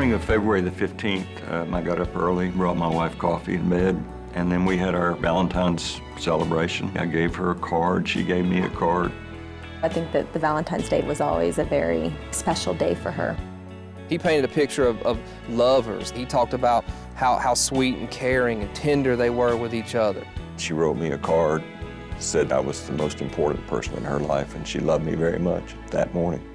morning of February the 15th, I got up early, brought my wife coffee in bed, and then we had our Valentine's celebration. I gave her a card, she gave me a card. I think that the Valentine's Day was always a very special day for her. He painted a picture of lovers. He talked about how sweet and caring and tender they were with each other. She wrote me a card, said I was the most important person in her life, and she loved me very much that morning.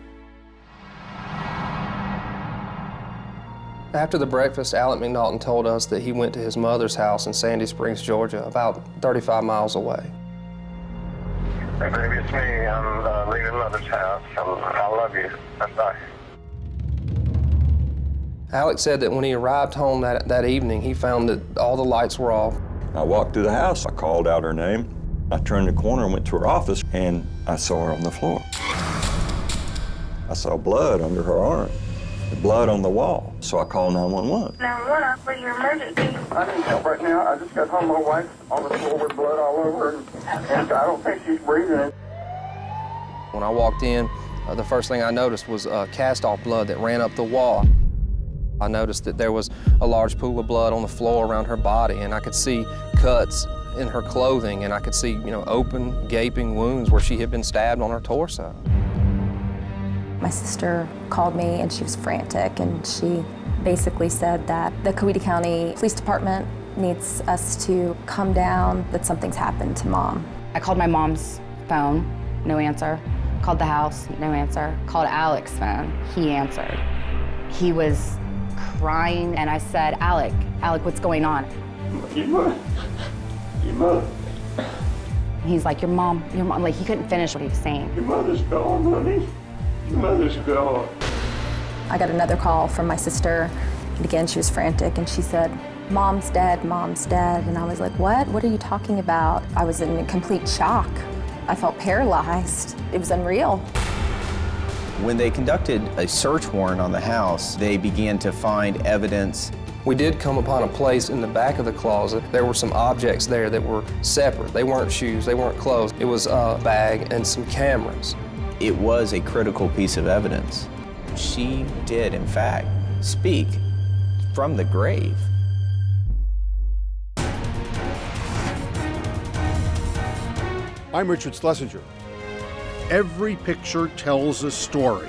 After the breakfast, Alec McNaughton told us that he went to his mother's house in Sandy Springs, Georgia, about 35 miles away. Hey, baby, it's me. I'm leaving Mother's house. I love you. Bye. Alec said that when he arrived home that evening, he found that all the lights were off. I walked through the house, I called out her name. I turned the corner and went to her office, and I saw her on the floor. I saw blood under her arm, blood on the wall, so I called 911. 911, what's your emergency? I need help right now. I just got home. My wife's on the floor with blood all over her, and I don't think she's breathing. When I walked in, the first thing I noticed was cast-off blood that ran up the wall. I noticed that there was a large pool of blood on the floor around her body, and I could see cuts in her clothing, and I could see, open, gaping wounds where she had been stabbed on her torso. My sister called me and she was frantic, and she basically said that the Coweta County Police Department needs us to come down, that something's happened to Mom. I called my mom's phone, no answer. Called the house, no answer. Called Alec's phone, he answered. He was crying, and I said, Alec, what's going on? Your mother. He's like, your mom, like he couldn't finish what he was saying. Your mother's gone, honey. Your mother's gone. I got another call from my sister, and again, she was frantic, and she said, Mom's dead, Mom's dead. And I was like, what? What are you talking about? I was in complete shock. I felt paralyzed. It was unreal. When they conducted a search warrant on the house, they began to find evidence. We did come upon a place in the back of the closet. There were some objects there that were separate. They weren't shoes, they weren't clothes. It was a bag and some cameras. It was a critical piece of evidence. She did, in fact, speak from the grave. I'm Richard Schlesinger. Every picture tells a story.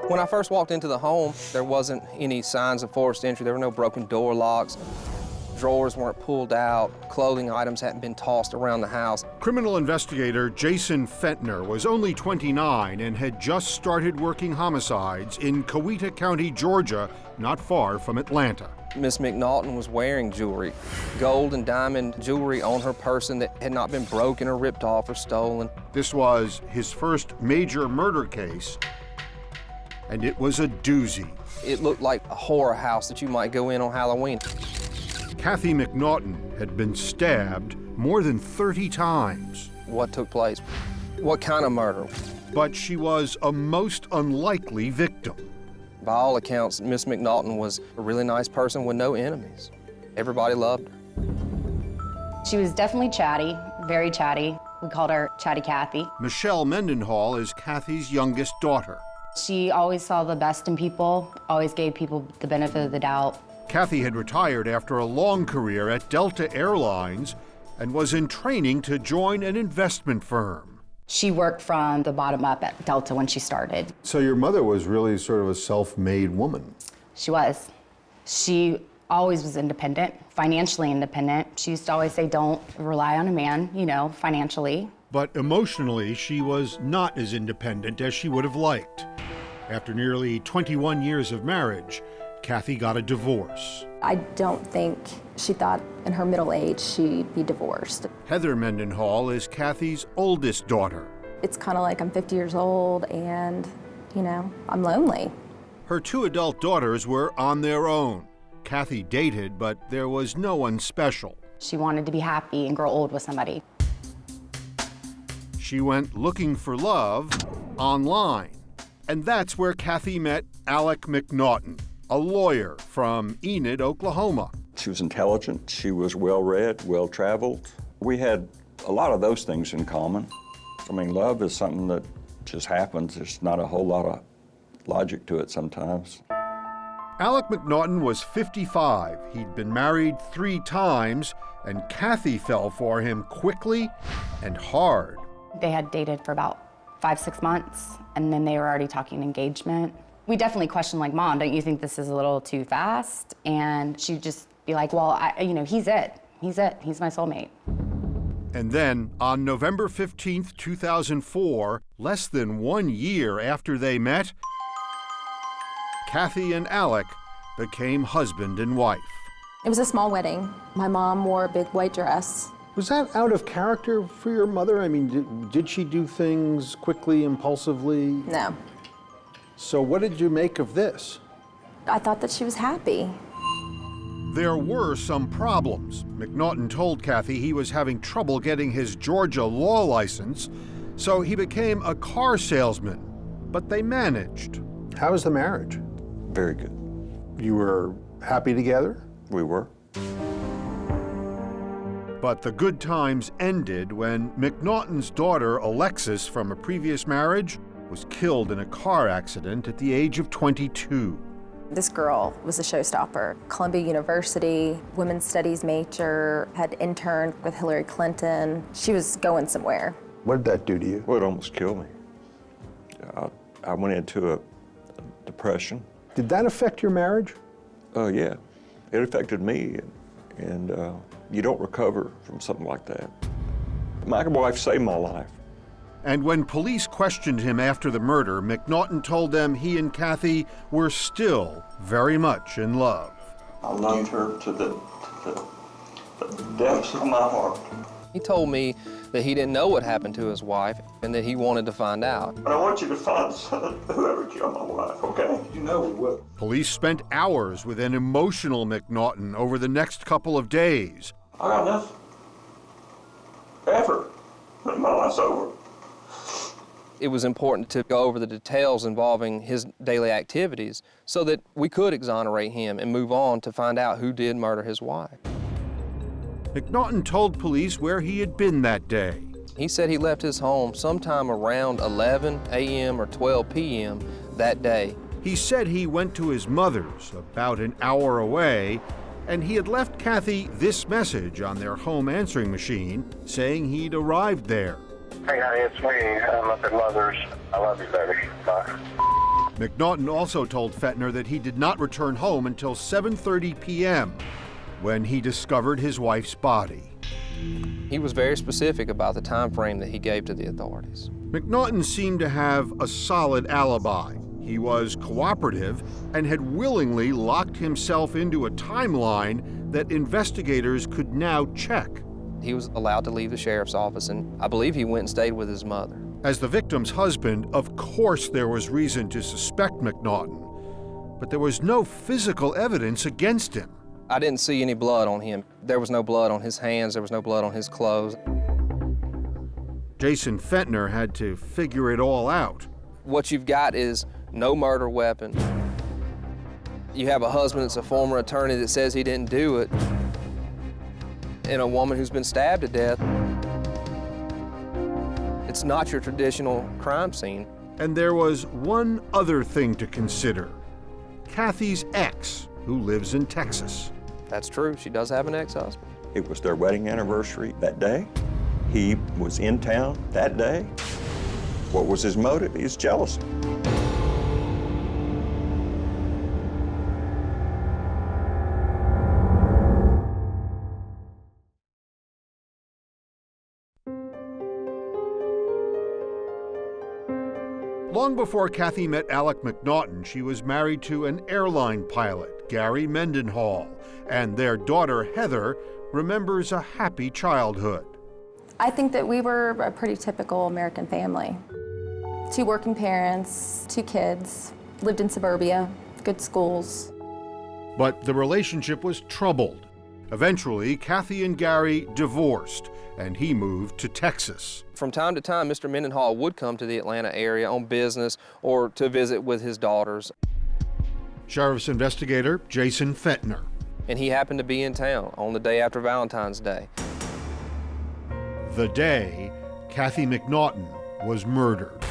When I first walked into the home, there wasn't any signs of forced entry. There were no broken door locks. Drawers weren't pulled out. Clothing items hadn't been tossed around the house. Criminal investigator Jason Fentner was only 29 and had just started working homicides in Coweta County, Georgia, not far from Atlanta. Miss McNaughton was wearing jewelry, gold and diamond jewelry on her person that had not been broken or ripped off or stolen. This was his first major murder case, and it was a doozy. It looked like a horror house that you might go in on Halloween. Kathy McNaughton had been stabbed more than 30 times. What took place? What kind of murder? But she was a most unlikely victim. By all accounts, Miss McNaughton was a really nice person with no enemies. Everybody loved her. She was definitely chatty, very chatty. We called her Chatty Kathy. Michelle Mendenhall is Kathy's youngest daughter. She always saw the best in people, always gave people the benefit of the doubt. Kathy had retired after a long career at Delta Airlines and was in training to join an investment firm. She worked from the bottom up at Delta when she started. So your mother was really sort of a self-made woman. She was. She always was independent, financially independent. She used to always say, don't rely on a man, financially. But emotionally, she was not as independent as she would have liked. After nearly 21 years of marriage, Kathy got a divorce. I don't think she thought in her middle age she'd be divorced. Heather Mendenhall is Kathy's oldest daughter. It's kind of like I'm 50 years old and, I'm lonely. Her two adult daughters were on their own. Kathy dated, but there was no one special. She wanted to be happy and grow old with somebody. She went looking for love online And that's where Kathy met Alec McNaughton, a lawyer from Enid, Oklahoma. She was intelligent, she was well-read, well-traveled. We had a lot of those things in common. I mean, love is something that just happens. There's not a whole lot of logic to it sometimes. Alec McNaughton was 55. He'd been married 3 times, and Kathy fell for him quickly and hard. They had dated for about 5-6 months, and then they were already talking engagement. We definitely questioned, like, Mom, don't you think this is a little too fast? And she'd just be like, well, he's it. He's my soulmate. And then, on November 15th, 2004, less than 1 year after they met, Kathy and Alec became husband and wife. It was a small wedding. My mom wore a big white dress. Was that out of character for your mother? I mean, did she do things quickly, impulsively? No. So what did you make of this? I thought that she was happy. There were some problems. McNaughton told Kathy he was having trouble getting his Georgia law license, so he became a car salesman. But they managed. How was the marriage? Very good. You were happy together? We were. But the good times ended when McNaughton's daughter, Alexis, from a previous marriage, was killed in a car accident at the age of 22. This girl was a showstopper. Columbia University, women's studies major, had interned with Hillary Clinton. She was going somewhere. What did that do to you? Well, it almost killed me. I went into a depression. Did that affect your marriage? Yeah, it affected me, and you don't recover from something like that. My wife saved my life. And when police questioned him after the murder, McNaughton told them he and Kathy were still very much in love. I loved her to the depths of my heart. He told me that he didn't know what happened to his wife and that he wanted to find out. But I want you to find whoever killed my wife, okay? You know we will. Police spent hours with an emotional McNaughton over the next couple of days. I got nothing. Ever. My life's over. It was important to go over the details involving his daily activities so that we could exonerate him and move on to find out who did murder his wife. McNaughton told police where he had been that day. He said he left his home sometime around 11 a.m. or 12 p.m. that day. He said he went to his mother's, about an hour away, and he had left Kathy this message on their home answering machine saying he'd arrived there. Hey, honey, it's me. I'm up at Mother's. I love you, baby. Bye. McNaughton also told Fettner that he did not return home until 7:30 p.m. when he discovered his wife's body. He was very specific about the time frame that he gave to the authorities. McNaughton seemed to have a solid alibi. He was cooperative and had willingly locked himself into a timeline that investigators could now check. He was allowed to leave the sheriff's office, and I believe he went and stayed with his mother. As the victim's husband, of course there was reason to suspect McNaughton, but there was no physical evidence against him. I didn't see any blood on him. There was no blood on his hands, there was no blood on his clothes. Jason Fettner had to figure it all out. What you've got is no murder weapon. You have a husband that's a former attorney that says he didn't do it, and a woman who's been stabbed to death. It's not your traditional crime scene. And there was one other thing to consider. Kathy's ex, who lives in Texas. That's true, she does have an ex-husband. It was their wedding anniversary that day. He was in town that day. What was his motive? He's jealous. Long before Kathy met Alec McNaughton, she was married to an airline pilot, Gary Mendenhall, and their daughter, Heather, remembers a happy childhood. I think that we were a pretty typical American family. 2 working parents, 2 kids, lived in suburbia, good schools. But the relationship was troubled. Eventually, Kathy and Gary divorced, and he moved to Texas. From time to time, Mr. Mendenhall would come to the Atlanta area on business or to visit with his daughters. Sheriff's investigator Jason Fentner. And he happened to be in town on the day after Valentine's Day. The day Kathy McNaughton was murdered.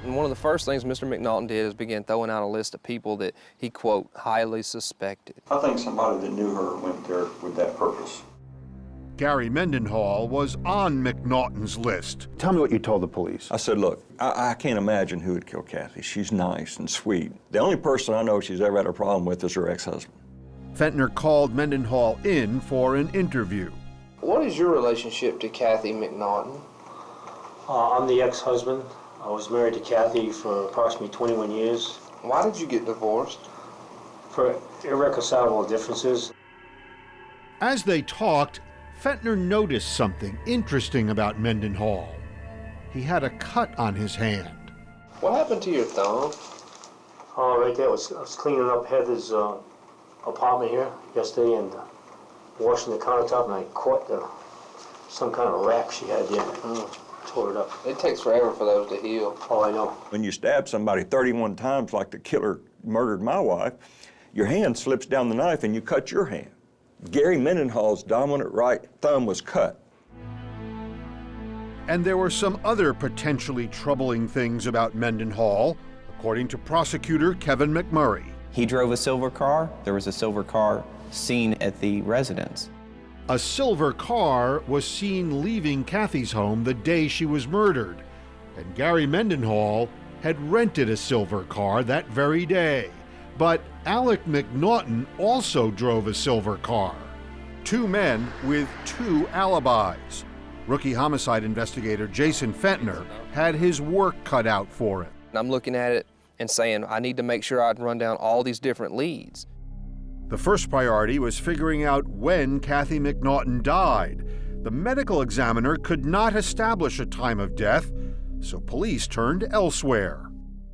And one of the first things Mr. McNaughton did is begin throwing out a list of people that he, quote, highly suspected. I think somebody that knew her went there with that purpose. Gary Mendenhall was on McNaughton's list. Tell me what you told the police. I said, look, I can't imagine who would kill Kathy. She's nice and sweet. The only person I know she's ever had a problem with is her ex-husband. Fentner called Mendenhall in for an interview. What is your relationship to Kathy McNaughton? I'm the ex-husband. I was married to Kathy for approximately 21 years. Why did you get divorced? For irreconcilable differences. As they talked, Fentner noticed something interesting about Mendenhall. He had a cut on his hand. What happened to your thumb? Oh, right there. I was cleaning up Heather's apartment here yesterday and washing the countertop, and I caught some kind of rack she had there. Tore it up. It takes forever for those to heal. Oh, I know. When you stab somebody 31 times like the killer murdered my wife, your hand slips down the knife and you cut your hand. Gary Mendenhall's dominant right thumb was cut. And there were some other potentially troubling things about Mendenhall, according to prosecutor Kevin McMurray. He drove a silver car. There was a silver car seen at the residence. A silver car was seen leaving Kathy's home the day she was murdered, and Gary Mendenhall had rented a silver car that very day. But Alec McNaughton also drove a silver car. Two men with two alibis. Rookie homicide investigator Jason Fentner had his work cut out for him. And I'm looking at it and saying, I need to make sure I run down all these different leads. The first priority was figuring out when Kathy McNaughton died. The medical examiner could not establish a time of death, so police turned elsewhere.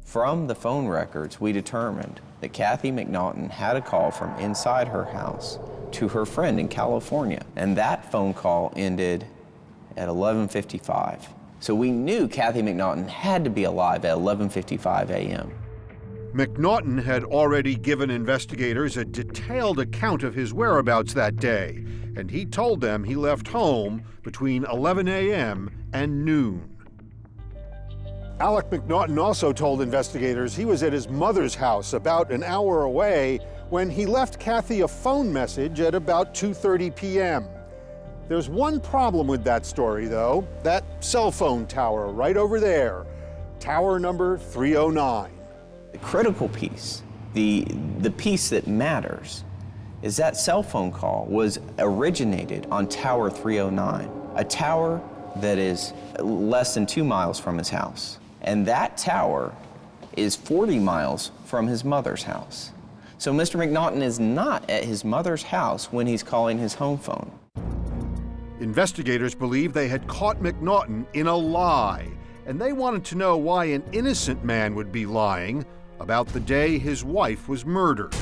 From the phone records, we determined that Kathy McNaughton had a call from inside her house to her friend in California, and that phone call ended at 11:55. So we knew Kathy McNaughton had to be alive at 11:55 a.m. McNaughton had already given investigators a detailed account of his whereabouts that day, and he told them he left home between 11 a.m. and noon. Alec McNaughton also told investigators he was at his mother's house about an hour away when he left Kathy a phone message at about 2:30 p.m. There's one problem with that story, though. That cell phone tower right over there, tower number 309. The critical piece, the piece that matters, is that cell phone call was originated on Tower 309, a tower that is less than 2 miles from his house. And that tower is 40 miles from his mother's house. So Mr. McNaughton is not at his mother's house when he's calling his home phone. Investigators believe they had caught McNaughton in a lie, and they wanted to know why an innocent man would be lying about the day his wife was murdered.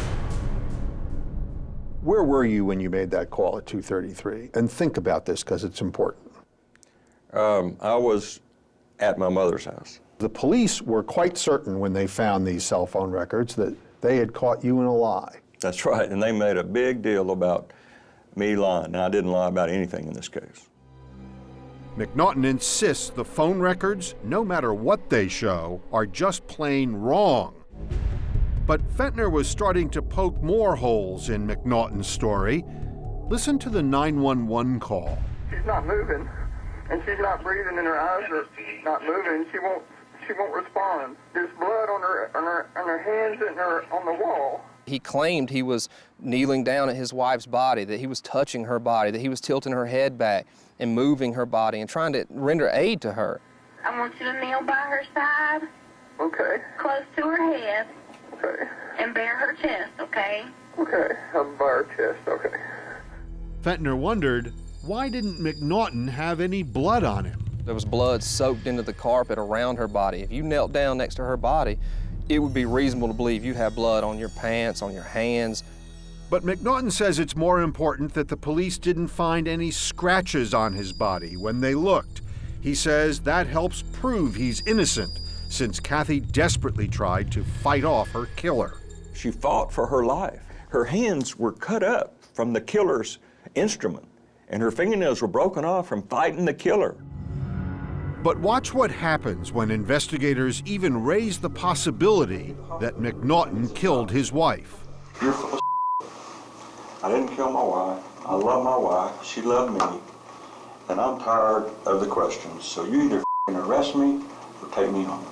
Where were you when you made that call at 2:33? And think about this because it's important. I was at my mother's house. The police were quite certain when they found these cell phone records that they had caught you in a lie. That's right, and they made a big deal about me lying. Now, I didn't lie about anything in this case. McNaughton insists the phone records, no matter what they show, are just plain wrong. But Fentner was starting to poke more holes in McNaughton's story. Listen to the 911 call. She's not moving, and she's not breathing, and her eyes are not moving. She won't respond. There's blood on her hands and on the wall. He claimed he was kneeling down at his wife's body, that he was touching her body, that he was tilting her head back and moving her body and trying to render aid to her. I want you to kneel by her side. Okay. Close to her head. Okay. And bare her chest, okay? Okay. I'll bare her chest, okay. Fentner wondered, why didn't McNaughton have any blood on him? There was blood soaked into the carpet around her body. If you knelt down next to her body, it would be reasonable to believe you have blood on your pants, on your hands. But McNaughton says it's more important that the police didn't find any scratches on his body when they looked. He says that helps prove he's innocent, since Kathy desperately tried to fight off her killer. She fought for her life. Her hands were cut up from the killer's instrument, and her fingernails were broken off from fighting the killer. But watch what happens when investigators even raise the possibility that McNaughton killed his wife. You're full of I didn't kill my wife. I love my wife. She loved me. And I'm tired of the questions. So you either arrest me or take me home.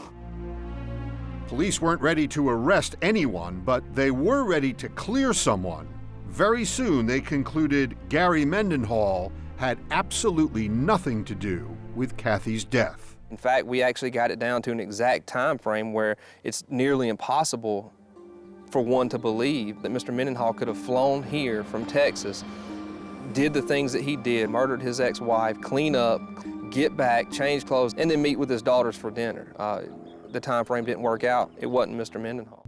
Police weren't ready to arrest anyone, but they were ready to clear someone. Very soon they concluded Gary Mendenhall had absolutely nothing to do with Kathy's death. In fact, we actually got it down to an exact time frame where it's nearly impossible for one to believe that Mr. Mendenhall could have flown here from Texas, did the things that he did, murdered his ex-wife, clean up, get back, change clothes, and then meet with his daughters for dinner. The time frame didn't work out. It wasn't Mr. Mendenhall.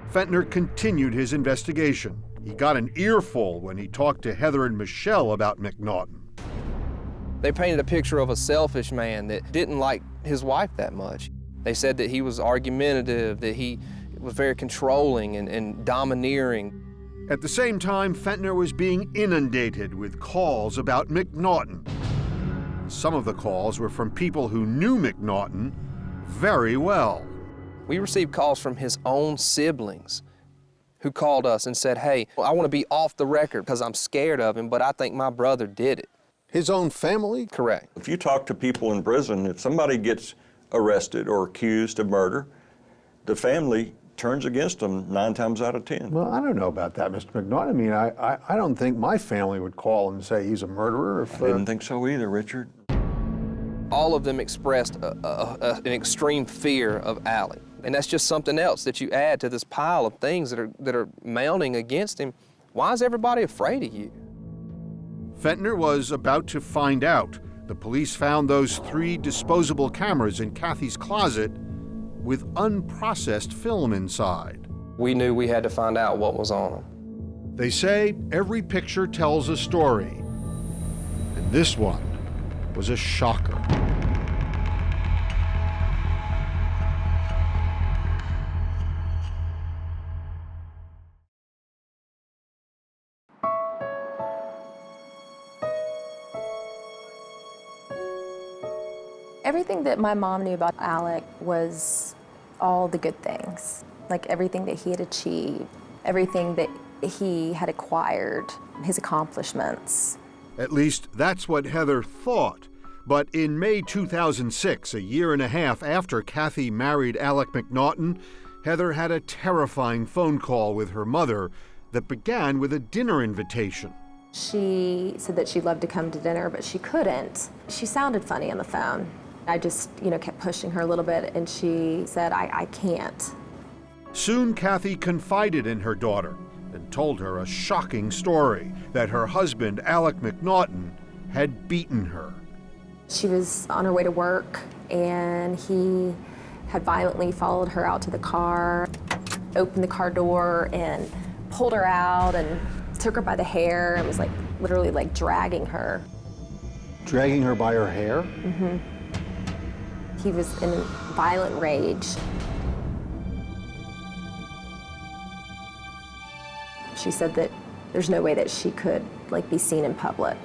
Fentner continued his investigation. He got an earful when he talked to Heather and Michelle about McNaughton. They painted a picture of a selfish man that didn't like his wife that much. They said that he was argumentative, that he was very controlling and domineering. At the same time, Fentner was being inundated with calls about McNaughton. Some of the calls were from people who knew McNaughton very well. We received calls from his own siblings who called us and said, hey, I want to be off the record because I'm scared of him, but I think my brother did it. His own family? Correct. If you talk to people in prison, if somebody gets arrested or accused of murder, the family turns against them 9 times out of 10. Well, I don't know about that, Mr. McNaughton. I mean, I don't think my family would call and say he's a murderer. If, I didn't think so either, Richard. All of them expressed an extreme fear of Alec. And that's just something else that you add to this pile of things that are mounting against him. Why is everybody afraid of you? Fentner was about to find out. The police found those 3 disposable cameras in Kathy's closet with unprocessed film inside. We knew we had to find out what was on them. They say every picture tells a story, and this one was a shocker. Everything that my mom knew about Alec was all the good things, like everything that he had achieved, everything that he had acquired, his accomplishments. At least that's what Heather thought. But in May 2006, a year and a half after Kathy married Alec McNaughton, Heather had a terrifying phone call with her mother that began with a dinner invitation. She said that she'd love to come to dinner, but she couldn't. She sounded funny on the phone. I just, kept pushing her a little bit, and she said, I can't. Soon, Kathy confided in her daughter and told her a shocking story that her husband, Alec McNaughton, had beaten her. She was on her way to work, and he had violently followed her out to the car, opened the car door, and pulled her out and took her by the hair and was literally dragging her. Dragging her by her hair? Mm-hmm. He was in violent rage. She said that there's no way that she could be seen in public.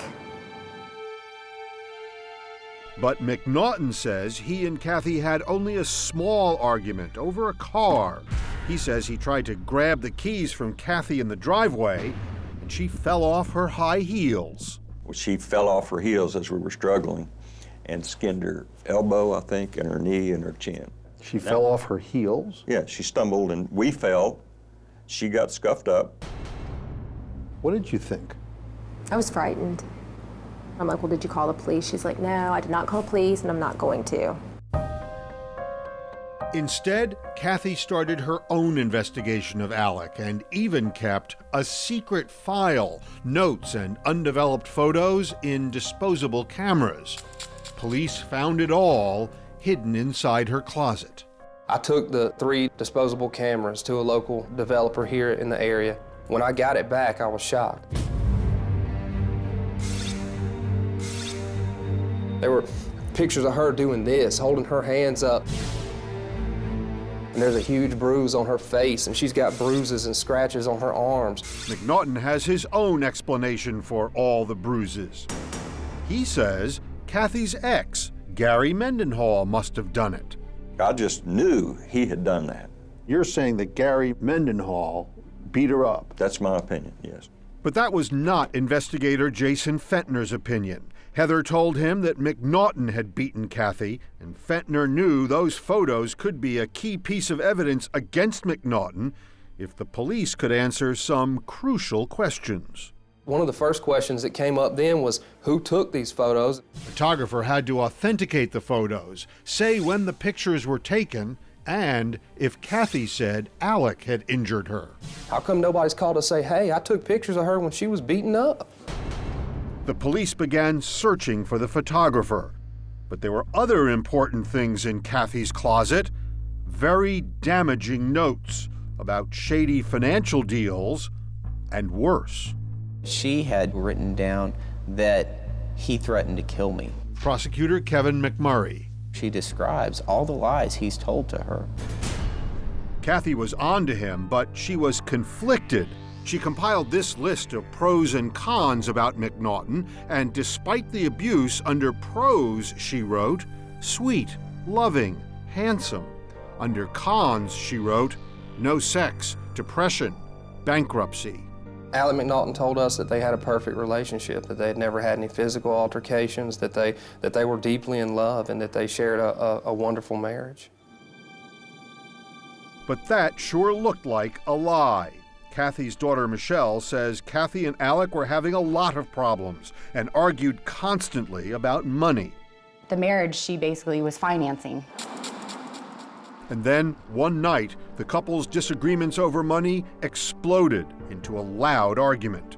But McNaughton says he and Kathy had only a small argument over a car. He says he tried to grab the keys from Kathy in the driveway, and she fell off her high heels. She fell off her heels as we were struggling and skinned her elbow, I think, and her knee and her chin. She fell off her heels? Yeah, she stumbled and we fell. She got scuffed up. What did you think? I was frightened. I'm like, well, did you call the police? She's like, no, I did not call the police, and I'm not going to. Instead, Kathy started her own investigation of Alec and even kept a secret file, notes and undeveloped photos in disposable cameras. Police found it all hidden inside her closet. I took the 3 disposable cameras to a local developer here in the area. When I got it back, I was shocked. There were pictures of her doing this, holding her hands up. And there's a huge bruise on her face, and she's got bruises and scratches on her arms. McNaughton has his own explanation for all the bruises. He says Kathy's ex, Gary Mendenhall, must have done it. I just knew he had done that. You're saying that Gary Mendenhall beat her up? That's my opinion, yes. But that was not investigator Jason Fentner's opinion. Heather told him that McNaughton had beaten Kathy, and Fentner knew those photos could be a key piece of evidence against McNaughton if the police could answer some crucial questions. One of the first questions that came up then was, who took these photos? The photographer had to authenticate the photos, say when the pictures were taken, and if Kathy said Alec had injured her. How come nobody's called to say, hey, I took pictures of her when she was beaten up? The police began searching for the photographer, but there were other important things in Kathy's closet, very damaging notes about shady financial deals, and worse. She had written down that he threatened to kill me. Prosecutor Kevin McMurray. She describes all the lies he's told to her. Kathy was on to him, but she was conflicted. She compiled this list of pros and cons about McNaughton, and despite the abuse, under pros, she wrote, sweet, loving, handsome. Under cons, she wrote, no sex, depression, bankruptcy. Alec McNaughton told us that they had a perfect relationship, that they had never had any physical altercations, that they were deeply in love, and that they shared a wonderful marriage. But that sure looked like a lie. Kathy's daughter Michelle says Kathy and Alec were having a lot of problems and argued constantly about money. The marriage she basically was financing. And then, one night, the couple's disagreements over money exploded into a loud argument.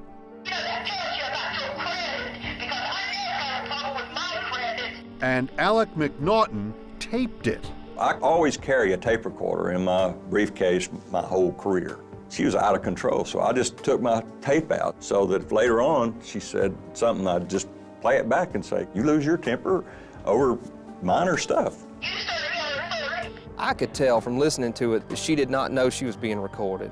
And Alec McNaughton taped it. I always carry a tape recorder in my briefcase my whole career. She was out of control, so I just took my tape out so that if later on she said something, I'd just play it back and say, you lose your temper over minor stuff. I could tell from listening to it that she did not know she was being recorded.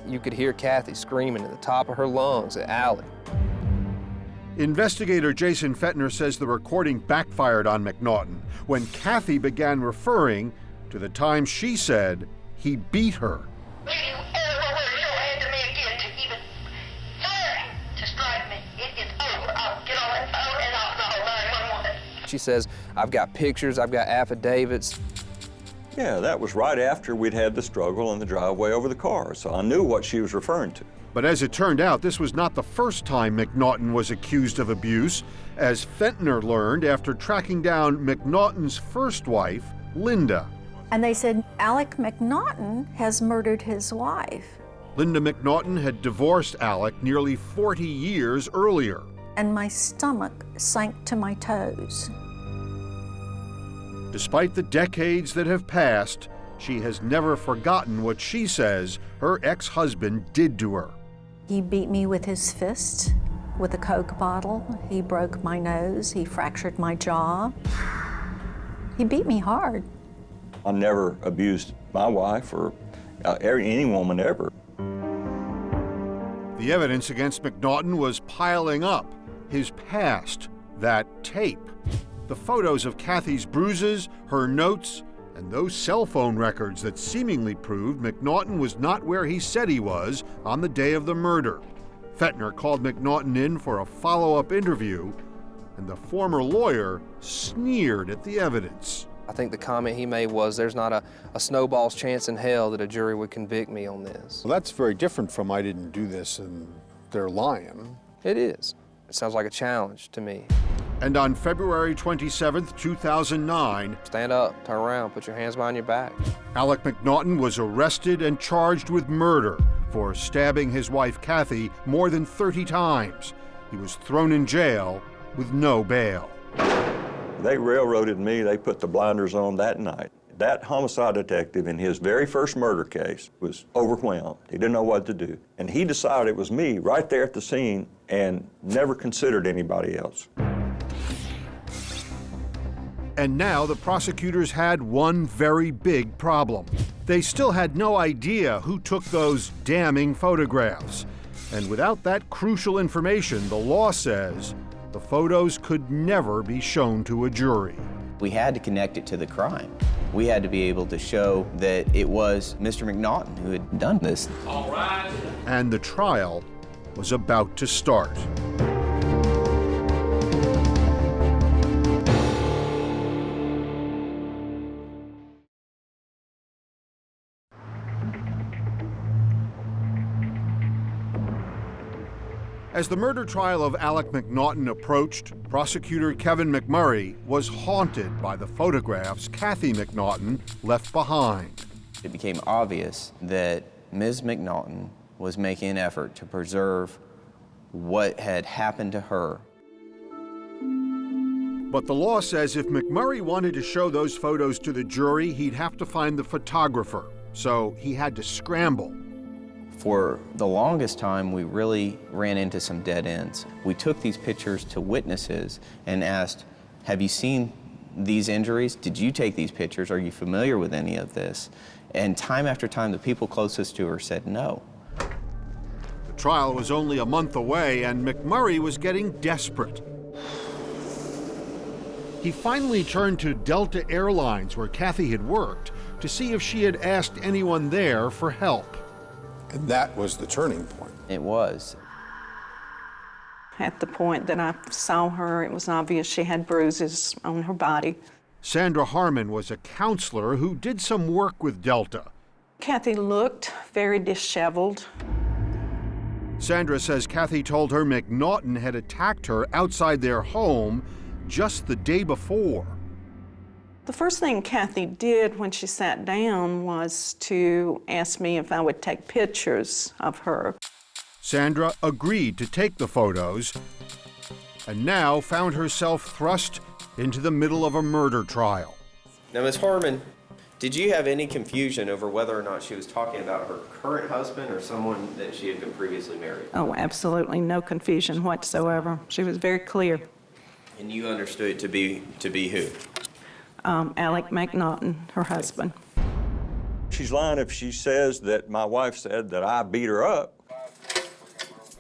You could hear Kathy screaming at the top of her lungs at Alec. Investigator Jason Fentner says the recording backfired on McNaughton when Kathy began referring to the time she said he beat her. She says, I've got pictures, I've got affidavits. Yeah, that was right after we'd had the struggle in the driveway over the car, so I knew what she was referring to. But as it turned out, this was not the first time McNaughton was accused of abuse, as Fentner learned after tracking down McNaughton's first wife, Linda. And they said, Alec McNaughton has murdered his wife. Linda McNaughton had divorced Alec nearly 40 years earlier. And my stomach sank to my toes. Despite the decades that have passed, she has never forgotten what she says her ex-husband did to her. He beat me with his fist, with a Coke bottle. He broke my nose. He fractured my jaw. He beat me hard. I never abused my wife or any woman ever. The evidence against McNaughton was piling up. His past, that tape, the photos of Kathy's bruises, her notes, and those cell phone records that seemingly proved McNaughton was not where he said he was on the day of the murder. Fentner called McNaughton in for a follow-up interview, and the former lawyer sneered at the evidence. I think the comment he made was, there's not a snowball's chance in hell that a jury would convict me on this. Well, that's very different from I didn't do this and they're lying. It is. It sounds like a challenge to me. And on February 27th, 2009, stand up, turn around, put your hands behind your back. Alec McNaughton was arrested and charged with murder for stabbing his wife Kathy more than 30 times. He was thrown in jail with no bail. They railroaded me. They put the blinders on that night. That homicide detective in his very first murder case was overwhelmed. He didn't know what to do. And he decided it was me right there at the scene and never considered anybody else. And now the prosecutors had one very big problem. They still had no idea who took those damning photographs. And without that crucial information, the law says the photos could never be shown to a jury. We had to connect it to the crime. We had to be able to show that it was Mr. McNaughton who had done this. All right. And the trial was about to start. As the murder trial of Alec McNaughton approached, prosecutor Kevin McMurray was haunted by the photographs Kathy McNaughton left behind. It became obvious that Ms. McNaughton was making an effort to preserve what had happened to her. But the law says if McMurray wanted to show those photos to the jury, he'd have to find the photographer. So he had to scramble. For the longest time, we really ran into some dead ends. We took these pictures to witnesses and asked, have you seen these injuries? Did you take these pictures? Are you familiar with any of this? And time after time, the people closest to her said no. The trial was only a month away, and McMurray was getting desperate. He finally turned to Delta Airlines, where Kathy had worked, to see if she had asked anyone there for help. And that was the turning point. It was. At the point that I saw her, it was obvious she had bruises on her body. Sandra Harmon was a counselor who did some work with Delta. Kathy looked very disheveled. Sandra says Kathy told her McNaughton had attacked her outside their home just the day before. The first thing Kathy did when she sat down was to ask me if I would take pictures of her. Sandra agreed to take the photos and now found herself thrust into the middle of a murder trial. Now, Ms. Harmon, did you have any confusion over whether or not she was talking about her current husband or someone that she had been previously married? Oh, absolutely no confusion whatsoever. She was very clear. And you understood it to be who? Alec McNaughton, her husband. She's lying if she says that my wife said that I beat her up.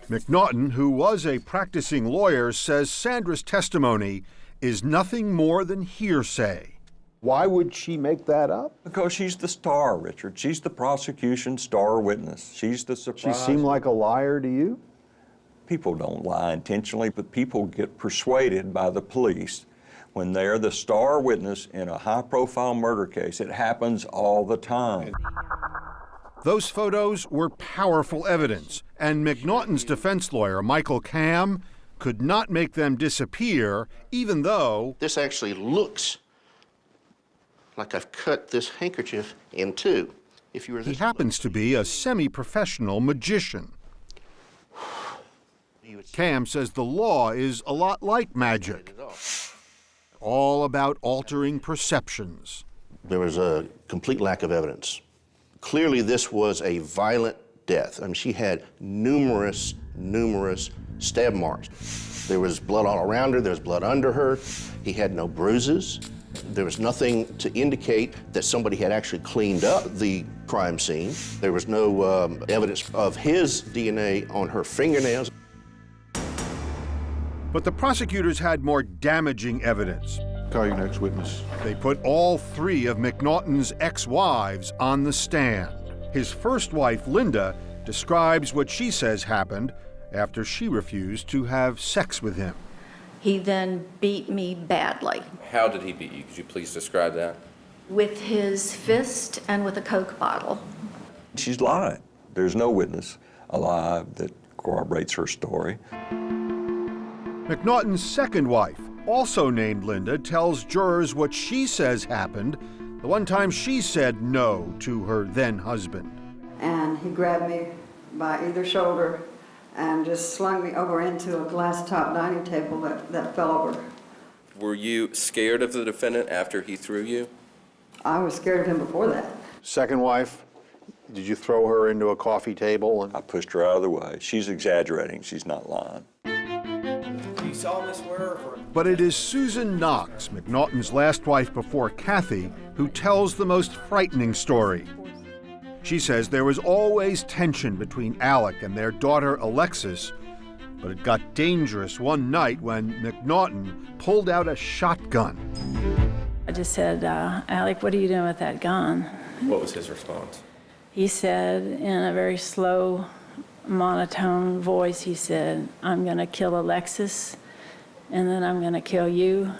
McNaughton, who was a practicing lawyer, says Sandra's testimony is nothing more than hearsay. Why would she make that up? Because she's the star, Richard. She's the prosecution's star witness. She's the surprise. She seemed like a liar to you? People don't lie intentionally, but people get persuaded by the police when they're the star witness in a high-profile murder case. It happens all the time. Those photos were powerful evidence, and McNaughton's defense lawyer, Michael Cam, could not make them disappear, even though... This actually looks like I've cut this handkerchief in two. If you were he happens to be a semi-professional magician. Cam says the law is a lot like magic. All about altering perceptions. There was a complete lack of evidence. Clearly, this was a violent death. I mean, she had numerous stab marks. There was blood all around her, there was blood under her. He had no bruises. There was nothing to indicate that somebody had actually cleaned up the crime scene. There was no evidence of his DNA on her fingernails. But the prosecutors had more damaging evidence. Call your next witness. They put all three of McNaughton's ex-wives on the stand. His first wife, Linda, describes what she says happened after she refused to have sex with him. He then beat me badly. How did he beat you? Could you please describe that? With his fist and with a Coke bottle. She's lying. There's no witness alive that corroborates her story. McNaughton's second wife, also named Linda, tells jurors what she says happened the one time she said no to her then-husband. And he grabbed me by either shoulder and just slung me over into a glass-top dining table that fell over. Were you scared of the defendant after he threw you? I was scared of him before that. Second wife, did you throw her into a coffee table? I pushed her out of the way. She's exaggerating. She's not lying. You solemnly swear? But it is Susan Knox, McNaughton's last wife before Kathy, who tells the most frightening story. She says there was always tension between Alec and their daughter Alexis, but it got dangerous one night when McNaughton pulled out a shotgun. I just said, Alec, what are you doing with that gun? What was his response? He said in a very slow, monotone voice, he said, I'm going to kill Alexis, and then I'm going to kill you,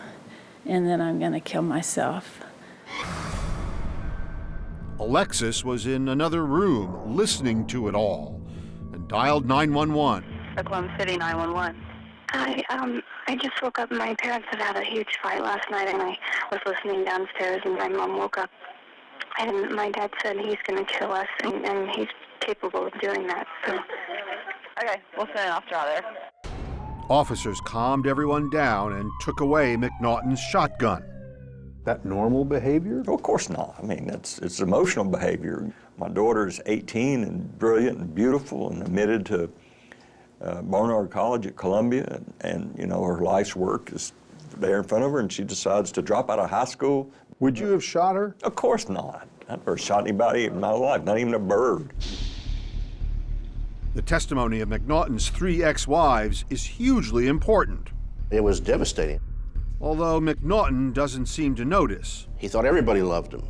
and then I'm going to kill myself. Alexis was in another room listening to it all and dialed 911. Oklahoma City 911. I just woke up. My parents had had a huge fight last night, and I was listening downstairs, and my mom woke up, and my dad said he's going to kill us, and he's capable of doing that. So. Okay, we'll send an officer out there. Officers calmed everyone down and took away McNaughton's shotgun. That normal behavior? Well, of course not. I mean, it's emotional behavior. My daughter's 18 and brilliant and beautiful and admitted to Barnard College at Columbia, and you know, her life's work is there in front of her, and she decides to drop out of high school. Would you have shot her? Of course not. I've never shot anybody in my life, not even a bird. The testimony of McNaughton's 3 ex-wives is hugely important. It was devastating. Although McNaughton doesn't seem to notice. He thought everybody loved him.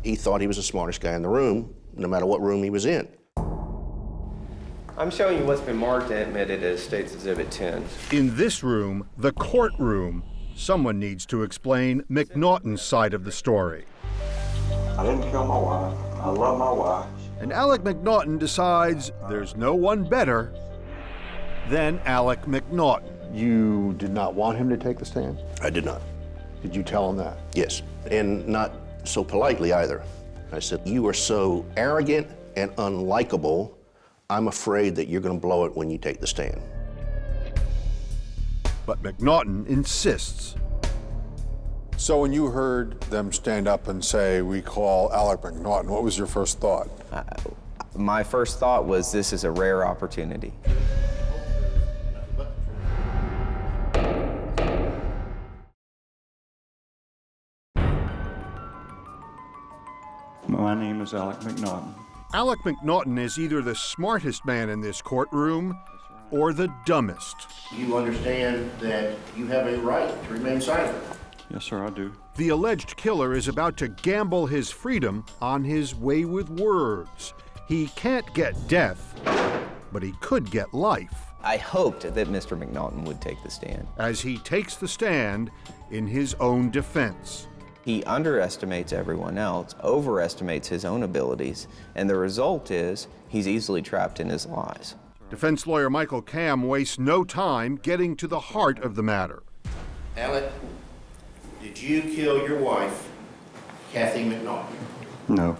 He thought he was the smartest guy in the room, no matter what room he was in. I'm showing you what's been marked and admitted as State's Exhibit 10. In this room, the courtroom, someone needs to explain McNaughton's side of the story. I didn't kill my wife. I love my wife. And Alec McNaughton decides there's no one better than Alec McNaughton. You did not want him to take the stand? I did not. Did you tell him that? Yes, and not so politely either. I said, you are so arrogant and unlikable, I'm afraid that you're going to blow it when you take the stand. But McNaughton insists. So when you heard them stand up and say, we call Alec McNaughton, what was your first thought? My first thought was, this is a rare opportunity. My name is Alec McNaughton. Alec McNaughton is either the smartest man in this courtroom or the dumbest. You understand that you have a right to remain silent. Yes, sir, I do. The alleged killer is about to gamble his freedom on his way with words. He can't get death, but he could get life. I hoped that Mr. McNaughton would take the stand. As he takes the stand in his own defense. He underestimates everyone else, overestimates his own abilities, and the result is he's easily trapped in his lies. Defense lawyer Michael Camm wastes no time getting to the heart of the matter. Alec, did you kill your wife, Kathy McNaughton? No.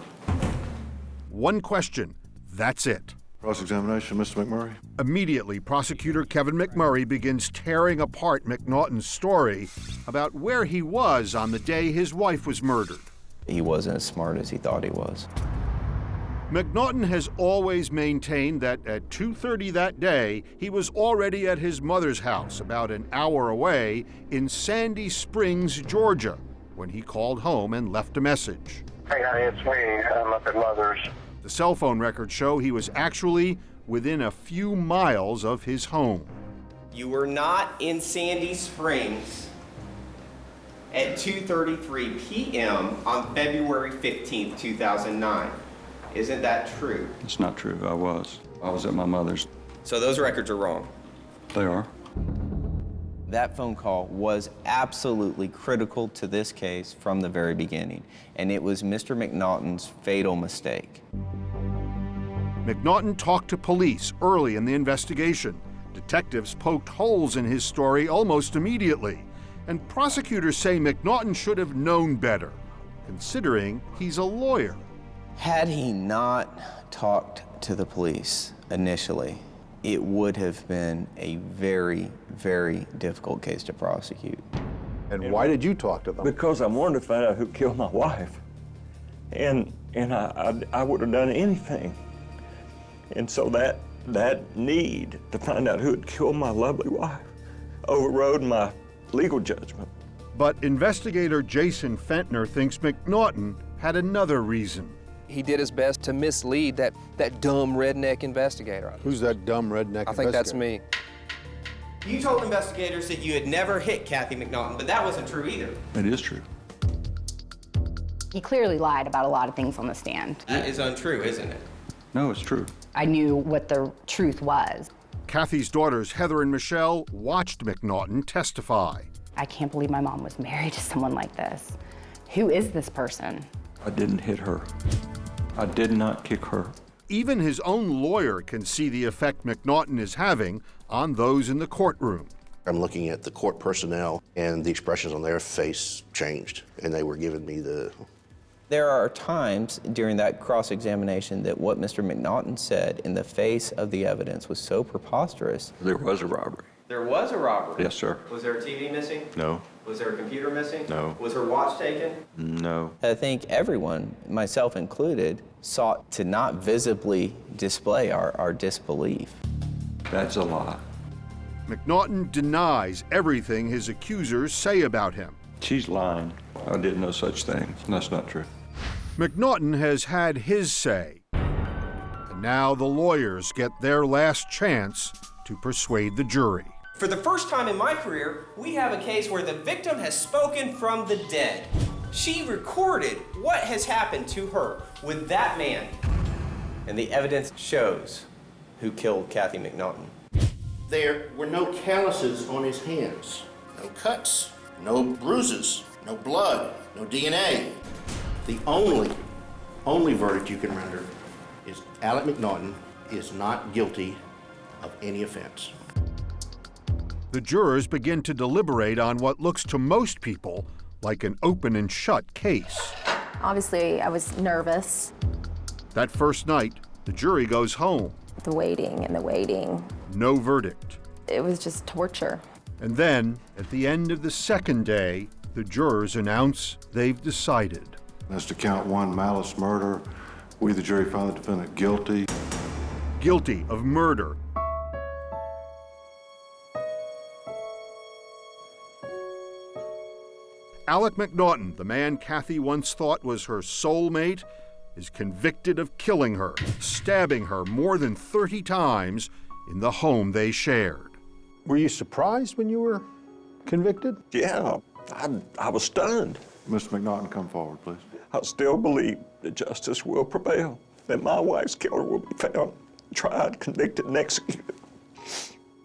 One question, that's it. Cross-examination, Mr. McMurray. Immediately, prosecutor Kevin McMurray begins tearing apart McNaughton's story about where he was on the day his wife was murdered. He wasn't as smart as he thought he was. McNaughton has always maintained that at 2:30 that day, he was already at his mother's house about an hour away in Sandy Springs, Georgia, when he called home and left a message. Hey, honey, it's me. I'm up at Mother's. The cell phone records show he was actually within a few miles of his home. You were not in Sandy Springs at 2:33 p.m. on February 15th, 2009. Isn't that true? It's not true. I was at my mother's. So those records are wrong. They are. That phone call was absolutely critical to this case from the very beginning, and it was Mr. McNaughton's fatal mistake. McNaughton talked to police early in the investigation. Detectives poked holes in his story almost immediately, and prosecutors say McNaughton should have known better, considering he's a lawyer. Had he not talked to the police initially, it would have been a very, very difficult case to prosecute. And why did you talk to them? Because I wanted to find out who killed my wife. And I would have done anything. And so that need to find out who had killed my lovely wife overrode my legal judgment. But investigator Jason Fentner thinks McNaughton had another reason. He did his best to mislead that dumb redneck investigator. Who's that dumb redneck investigator? I think that's me. You told investigators that you had never hit Kathy McNaughton, but that wasn't true either. It is true. He clearly lied about a lot of things on the stand. That is untrue, isn't it? No, it's true. I knew what the truth was. Kathy's daughters, Heather and Michelle, watched McNaughton testify. I can't believe my mom was married to someone like this. Who is this person? I didn't hit her. I did not kick her. Even his own lawyer can see the effect McNaughton is having on those in the courtroom. I'm looking at the court personnel, and the expressions on their face changed, and they were giving me the... There are times during that cross-examination that what Mr. McNaughton said in the face of the evidence was so preposterous. There was a robbery. There was a robbery? Yes, sir. Was there a TV missing? No. Was there a computer missing? No. Was her watch taken? No. I think everyone, myself included, sought to not visibly display our disbelief. That's a lie. McNaughton denies everything his accusers say about him. She's lying. I did no such thing. That's not true. McNaughton has had his say, and now the lawyers get their last chance to persuade the jury. For the first time in my career, we have a case where the victim has spoken from the dead. She recorded what has happened to her with that man. And the evidence shows who killed Kathy McNaughton. There were no calluses on his hands, no cuts, no bruises, no blood, no DNA. The only verdict you can render is Alec McNaughton is not guilty of any offense. The jurors begin to deliberate on what looks to most people like an open and shut case. Obviously, I was nervous. That first night, the jury goes home. The waiting and the waiting. No verdict. It was just torture. And then, at the end of the second day, the jurors announce they've decided. As to count one, malice murder, we, the jury, find the defendant guilty. Guilty of murder. Alec McNaughton, the man Kathy once thought was her soulmate, is convicted of killing her, stabbing her more than 30 times in the home they shared. Were you surprised when you were convicted? Yeah, I was stunned. Mr. McNaughton, come forward, please. I still believe that justice will prevail, that my wife's killer will be found, tried, convicted, and executed.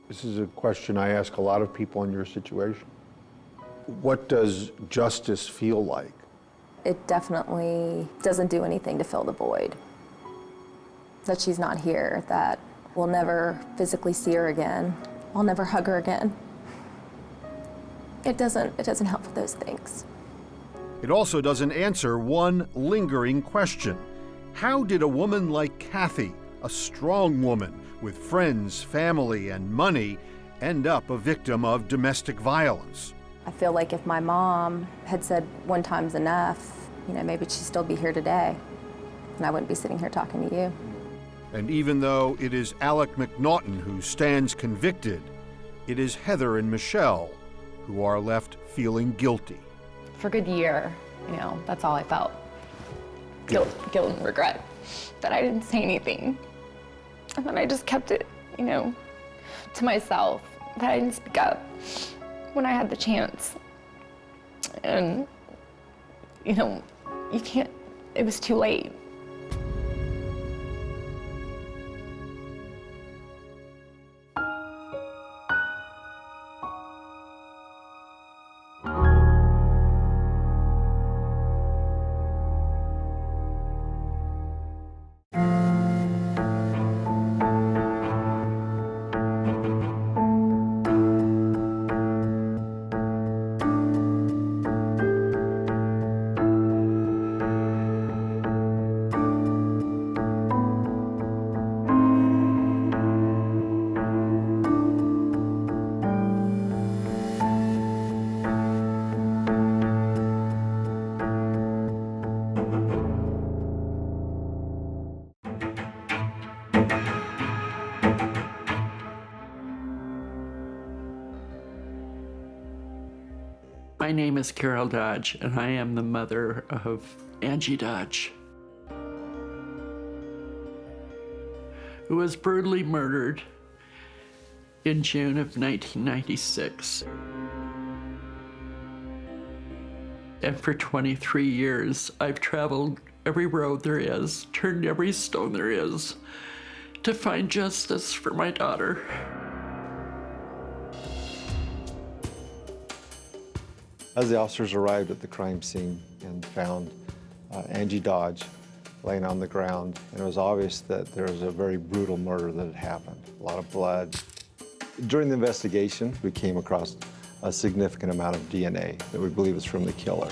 This is a question I ask a lot of people in your situation. What does justice feel like? It definitely doesn't do anything to fill the void. That she's not here, that we'll never physically see her again. I'll never hug her again. It doesn't help with those things. It also doesn't answer one lingering question. How did a woman like Kathy, a strong woman with friends, family, and money, end up a victim of domestic violence? I feel like if my mom had said one time's enough, maybe she'd still be here today, and I wouldn't be sitting here talking to you. And even though it is Alec McNaughton who stands convicted, it is Heather and Michelle who are left feeling guilty. For a good year, that's all I felt. Guilt and regret that I didn't say anything. And then I just kept it, to myself, that I didn't speak up when I had the chance. And, you can't, it was too late. My name is Carol Dodge, and I am the mother of Angie Dodge, who was brutally murdered in June of 1996. And for 23 years, I've traveled every road there is, turned every stone there is, to find justice for my daughter. As the officers arrived at the crime scene and found Angie Dodge laying on the ground, and it was obvious that there was a very brutal murder that had happened, a lot of blood. During the investigation, we came across a significant amount of DNA that we believe is from the killer.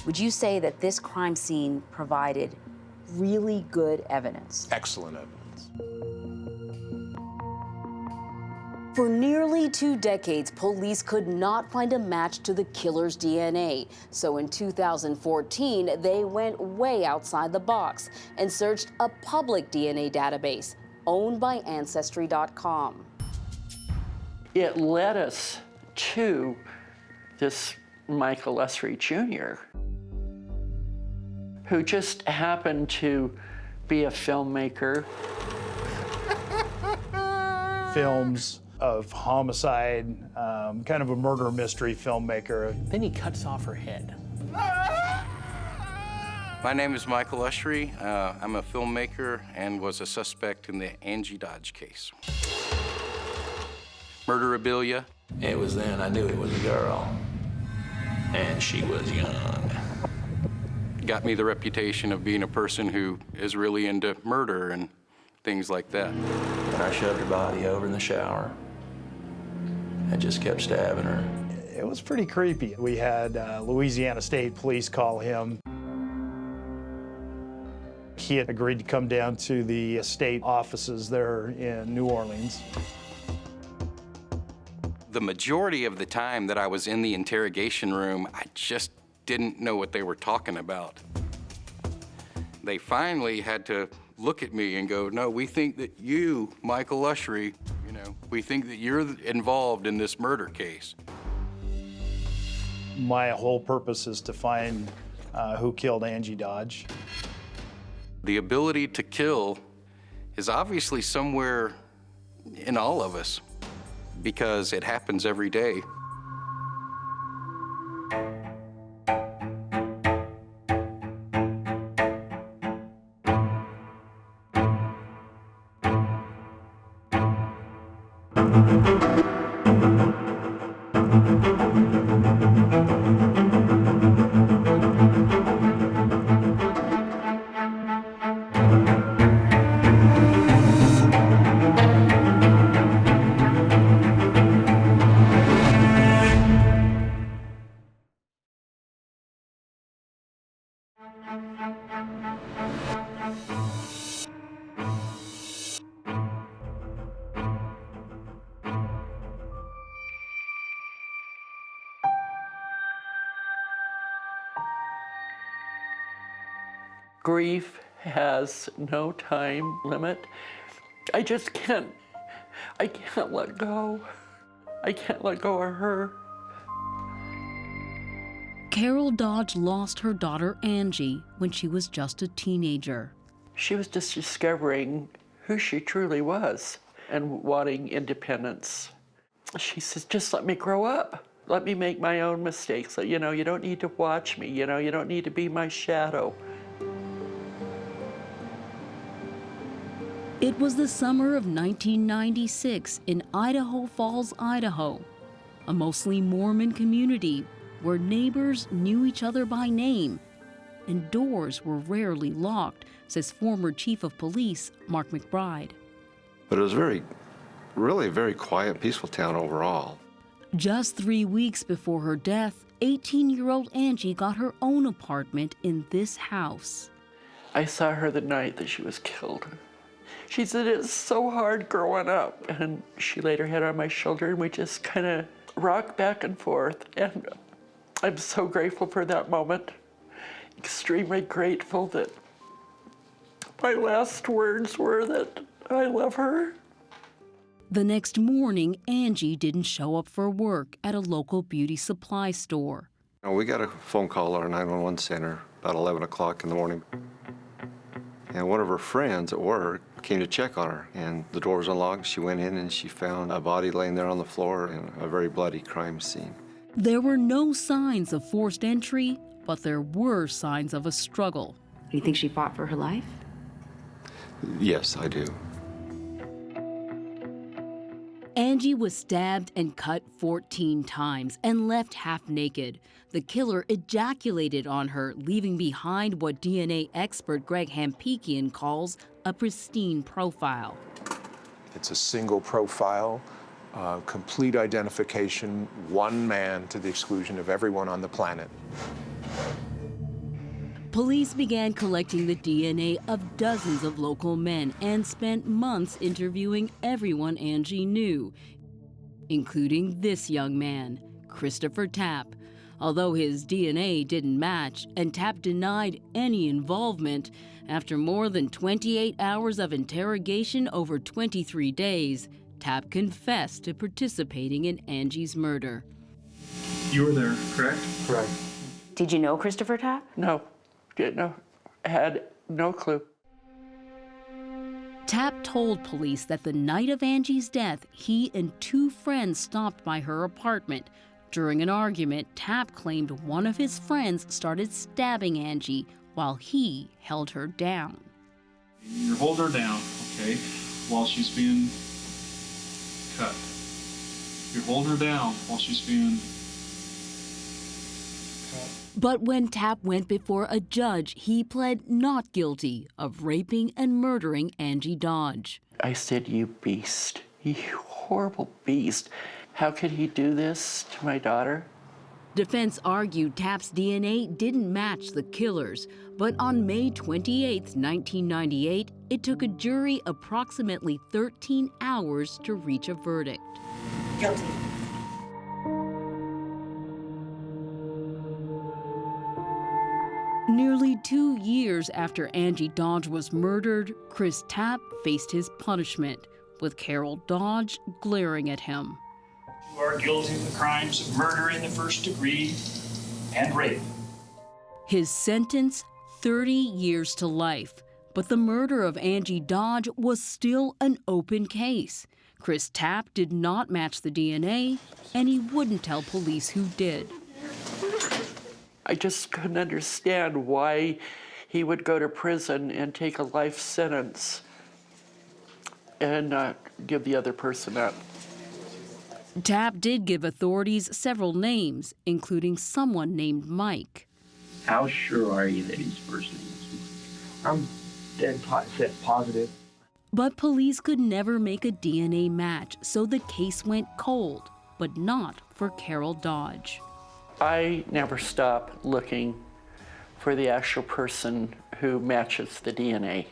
Would you say that this crime scene provided really good evidence? Excellent evidence. For nearly 2 decades, police could not find a match to the killer's DNA. So in 2014, they went way outside the box and searched a public DNA database owned by Ancestry.com. It led us to this Michael Usry Jr., who just happened to be a filmmaker. Films of homicide, kind of a murder mystery filmmaker. Then he cuts off her head. My name is Michael Usry. I'm a filmmaker and was a suspect in the Angie Dodge case. Murderabilia. It was then I knew it was a girl, and she was young. Got me the reputation of being a person who is really into murder and things like that. And I shoved her body over in the shower and just kept stabbing her. It was pretty creepy. We had Louisiana State Police call him. He had agreed to come down to the state offices there in New Orleans. The majority of the time that I was in the interrogation room, I just didn't know what they were talking about. They finally had to look at me and go, no, we think that you, Michael Usry, we think that you're involved in this murder case. My whole purpose is to find who killed Angie Dodge. The ability to kill is obviously somewhere in all of us because it happens every day. Grief has no time limit. I can't let go. I can't let go of her. Carol Dodge lost her daughter Angie when she was just a teenager. She was just discovering who she truly was and wanting independence. She says, just let me grow up. Let me make my own mistakes. You don't need to watch me. You don't need to be my shadow. It was the summer of 1996 in Idaho Falls, Idaho, a mostly Mormon community where neighbors knew each other by name and doors were rarely locked, says former Chief of Police Mark McBride. But it was really a very quiet, peaceful town overall. Just 3 weeks before her death, 18-year-old Angie got her own apartment in this house. I saw her the night that she was killed. She said, it's so hard growing up. And she laid her head on my shoulder and we just kind of rocked back and forth. And I'm so grateful for that moment. Extremely grateful that my last words were that I love her. The next morning, Angie didn't show up for work at a local beauty supply store. We got a phone call at our 911 center about 11 o'clock in the morning. And one of her friends at work came to check on her, and the door was unlocked. She went in and she found a body laying there on the floor in a very bloody crime scene. There were no signs of forced entry, but there were signs of a struggle. Do you think she fought for her life? Yes, I do. Angie was stabbed and cut 14 times and left half naked. The killer ejaculated on her, leaving behind what DNA expert Greg Hampikian calls a pristine profile. It's a single profile, complete identification, one man to the exclusion of everyone on the planet. Police began collecting the DNA of dozens of local men and spent months interviewing everyone Angie knew, including this young man, Christopher Tapp. Although his DNA didn't match and Tapp denied any involvement, after more than 28 hours of interrogation over 23 days, Tapp confessed to participating in Angie's murder. You were there, correct? Correct. Did you know Christopher Tapp? No, didn't know. Had no clue. Tapp told police that the night of Angie's death, he and two friends stopped by her apartment. During an argument, Tapp claimed one of his friends started stabbing Angie while he held her down. You hold her down, okay, while she's being cut. You hold her down while she's being cut. But when Tapp went before a judge, he pled not guilty of raping and murdering Angie Dodge. I said, "You beast, you horrible beast. How could he do this to my daughter?" Defense argued Tapp's DNA didn't match the killer's, but on May 28, 1998, it took a jury approximately 13 hours to reach a verdict. Guilty. Nearly 2 years after Angie Dodge was murdered, Chris Tapp faced his punishment, with Carol Dodge glaring at him. You are guilty of the crimes of murder in the first degree and rape. His sentence, 30 years to life. But the murder of Angie Dodge was still an open case. Chris Tapp did not match the DNA, and he wouldn't tell police who did. I just couldn't understand why he would go to prison and take a life sentence and not give the other person up. Tapp did give authorities several names, including someone named Mike. How sure are you that his first name is Mike? I'm dead set positive. But police could never make a DNA match, so the case went cold, but not for Carol Dodge. I never stop looking for the actual person who matches the DNA.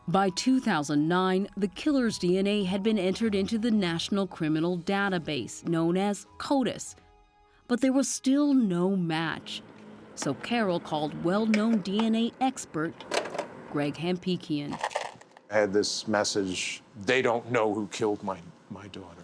By 2009, the killer's DNA had been entered into the National Criminal Database, known as CODIS. But there was still no match. So Carol called well-known DNA expert Greg Hampikian. I had this message, they don't know who killed my daughter.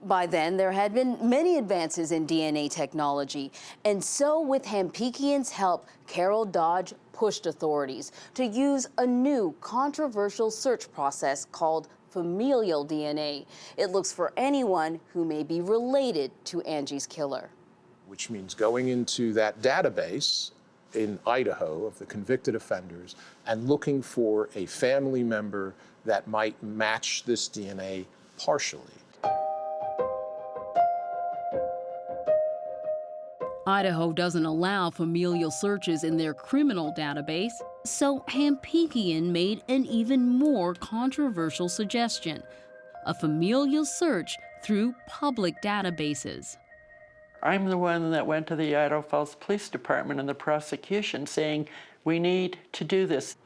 By then, there had been many advances in DNA technology, and so with Hampikian's help, Carol Dodge pushed authorities to use a new controversial search process called familial DNA. It looks for anyone who may be related to Angie's killer. Which means going into that database in Idaho of the convicted offenders and looking for a family member that might match this DNA partially. Idaho doesn't allow familial searches in their criminal database, so Hampikian made an even more controversial suggestion: a familial search through public databases. I'm the one that went to the Idaho Falls Police Department and the prosecution saying, we need to do this.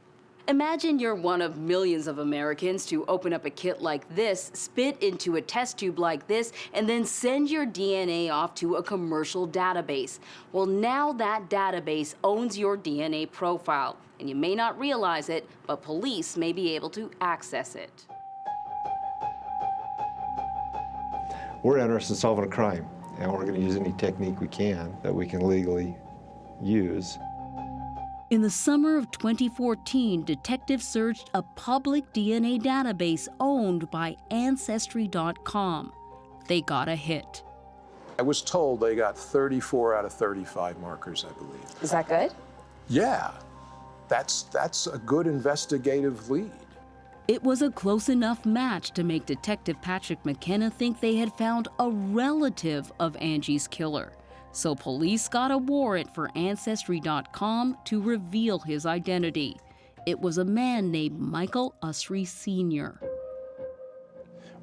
Imagine you're one of millions of Americans to open up a kit like this, spit into a test tube like this, and then send your DNA off to a commercial database. Well, now that database owns your DNA profile, and you may not realize it, but police may be able to access it. We're interested in solving a crime, and we're going to use any technique we can that we can legally use. In the summer of 2014, detectives searched a public DNA database owned by Ancestry.com. They got a hit. I was told they got 34 out of 35 markers, I believe. Is that good? Yeah, that's a good investigative lead. It was a close enough match to make Detective Patrick McKenna think they had found a relative of Angie's killer. So police got a warrant for Ancestry.com to reveal his identity. It was a man named Michael Usry Sr.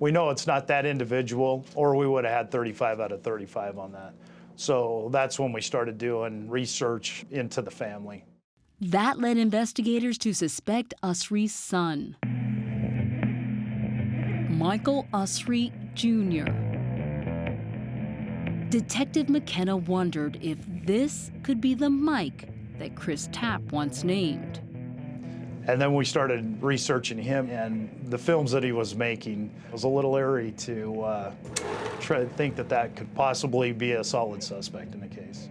We know it's not that individual, or we would have had 35 out of 35 on that. So that's when we started doing research into the family. That led investigators to suspect Usry's son, Michael Usry Jr. Detective McKenna wondered if this could be the Mike that Chris Tapp once named. And then we started researching him, and the films that he was making. It was a little eerie to try to think that that could possibly be a solid suspect in the case.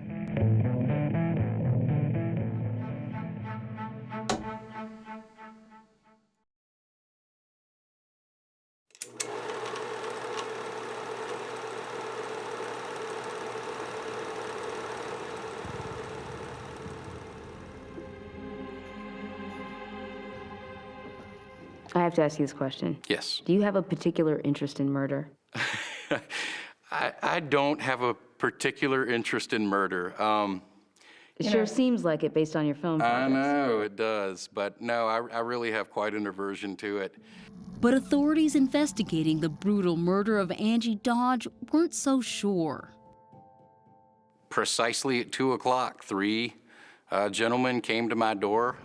I have to ask you this question. Yes. Do you have a particular interest in murder? I don't have a particular interest in murder. It sure seems like it based on your film I projects. know it does, but no, I really have quite an aversion to it. But authorities investigating the brutal murder of Angie Dodge weren't so sure. Precisely at 2 o'clock, three gentlemen came to my door.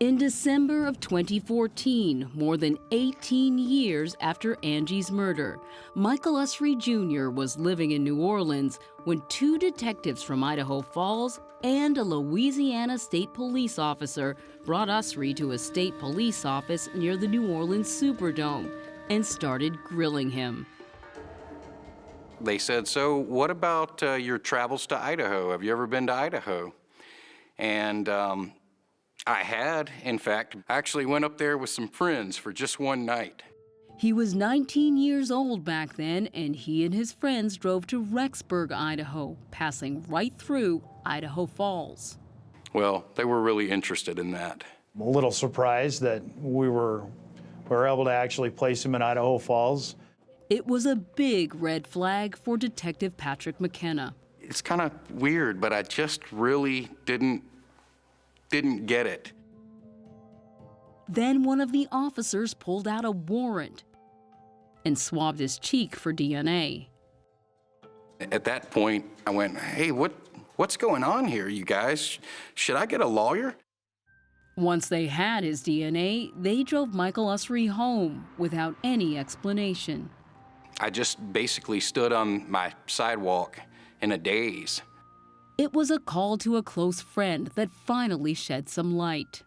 In December of 2014, more than 18 years after Angie's murder, Michael Usry Jr. was living in New Orleans when two detectives from Idaho Falls and a Louisiana State Police officer brought Usry to a state police office near the New Orleans Superdome and started grilling him. They said, "So what about your travels to Idaho? Have you ever been to Idaho?" And I had, in fact, actually went up there with some friends for just one night. He was 19 years old back then, and he and his friends drove to Rexburg, Idaho, passing right through Idaho Falls. Well, they were really interested in that. I'm a little surprised that we were able to actually place him in Idaho Falls. It was a big red flag for Detective Patrick McKenna. It's kind of weird, but I just really didn't get it. Then one of the officers pulled out a warrant and swabbed his cheek for DNA. At that point, I went, "Hey, what's going on here, you guys? Should I get a lawyer?" Once they had his DNA, they drove Michael Usry home without any explanation. I just basically stood on my sidewalk in a daze. It was a call to a close friend that finally shed some light.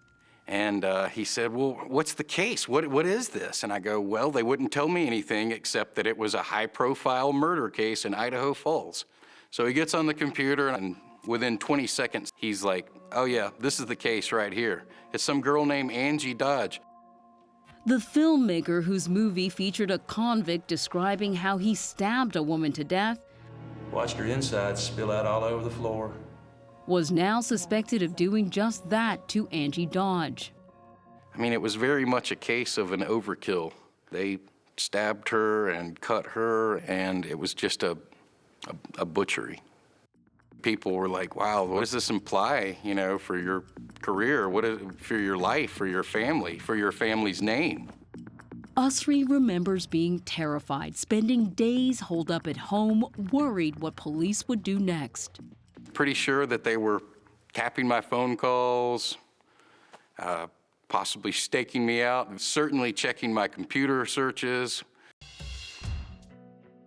And he said, "Well, what's the case? What is this?" And I go, "Well, they wouldn't tell me anything except that it was a high-profile murder case in Idaho Falls." So he gets on the computer, and within 20 seconds, he's like, "Oh yeah, this is the case right here. It's some girl named Angie Dodge." The filmmaker whose movie featured a convict describing how he stabbed a woman to death Watched her insides spill out all over the floor. was now suspected of doing just that to Angie Dodge. I mean, it was very much a case of an overkill. They stabbed her and cut her, and it was just a butchery. People were like, "Wow, what does this imply, for your career? For your life, for your family, for your family's name?" Usry remembers being terrified, spending days holed up at home, worried what police would do next. Pretty sure that they were tapping my phone calls, possibly staking me out, and certainly checking my computer searches.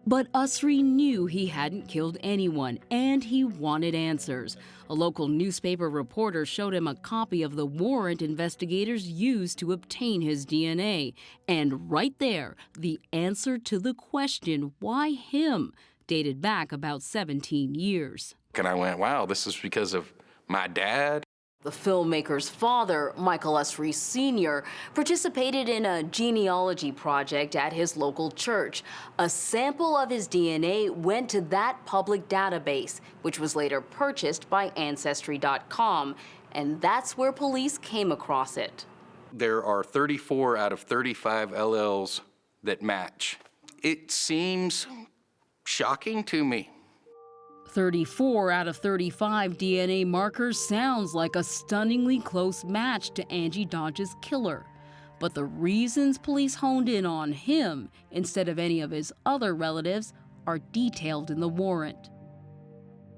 But Usry knew he hadn't killed anyone, and he wanted answers. A local newspaper reporter showed him a copy of the warrant investigators used to obtain his DNA. And right there, the answer to the question, why him, dated back about 17 years. And I went, wow, this is because of my dad. The filmmaker's father, Michael Usry Sr., participated in a genealogy project at his local church. A sample of his DNA went to that public database, which was later purchased by Ancestry.com, and that's where police came across it. There are 34 out of 35 LLs that match. It seems shocking to me. 34 out of 35 DNA markers sounds like a stunningly close match to Angie Dodge's killer. But the reasons police honed in on him instead of any of his other relatives are detailed in the warrant.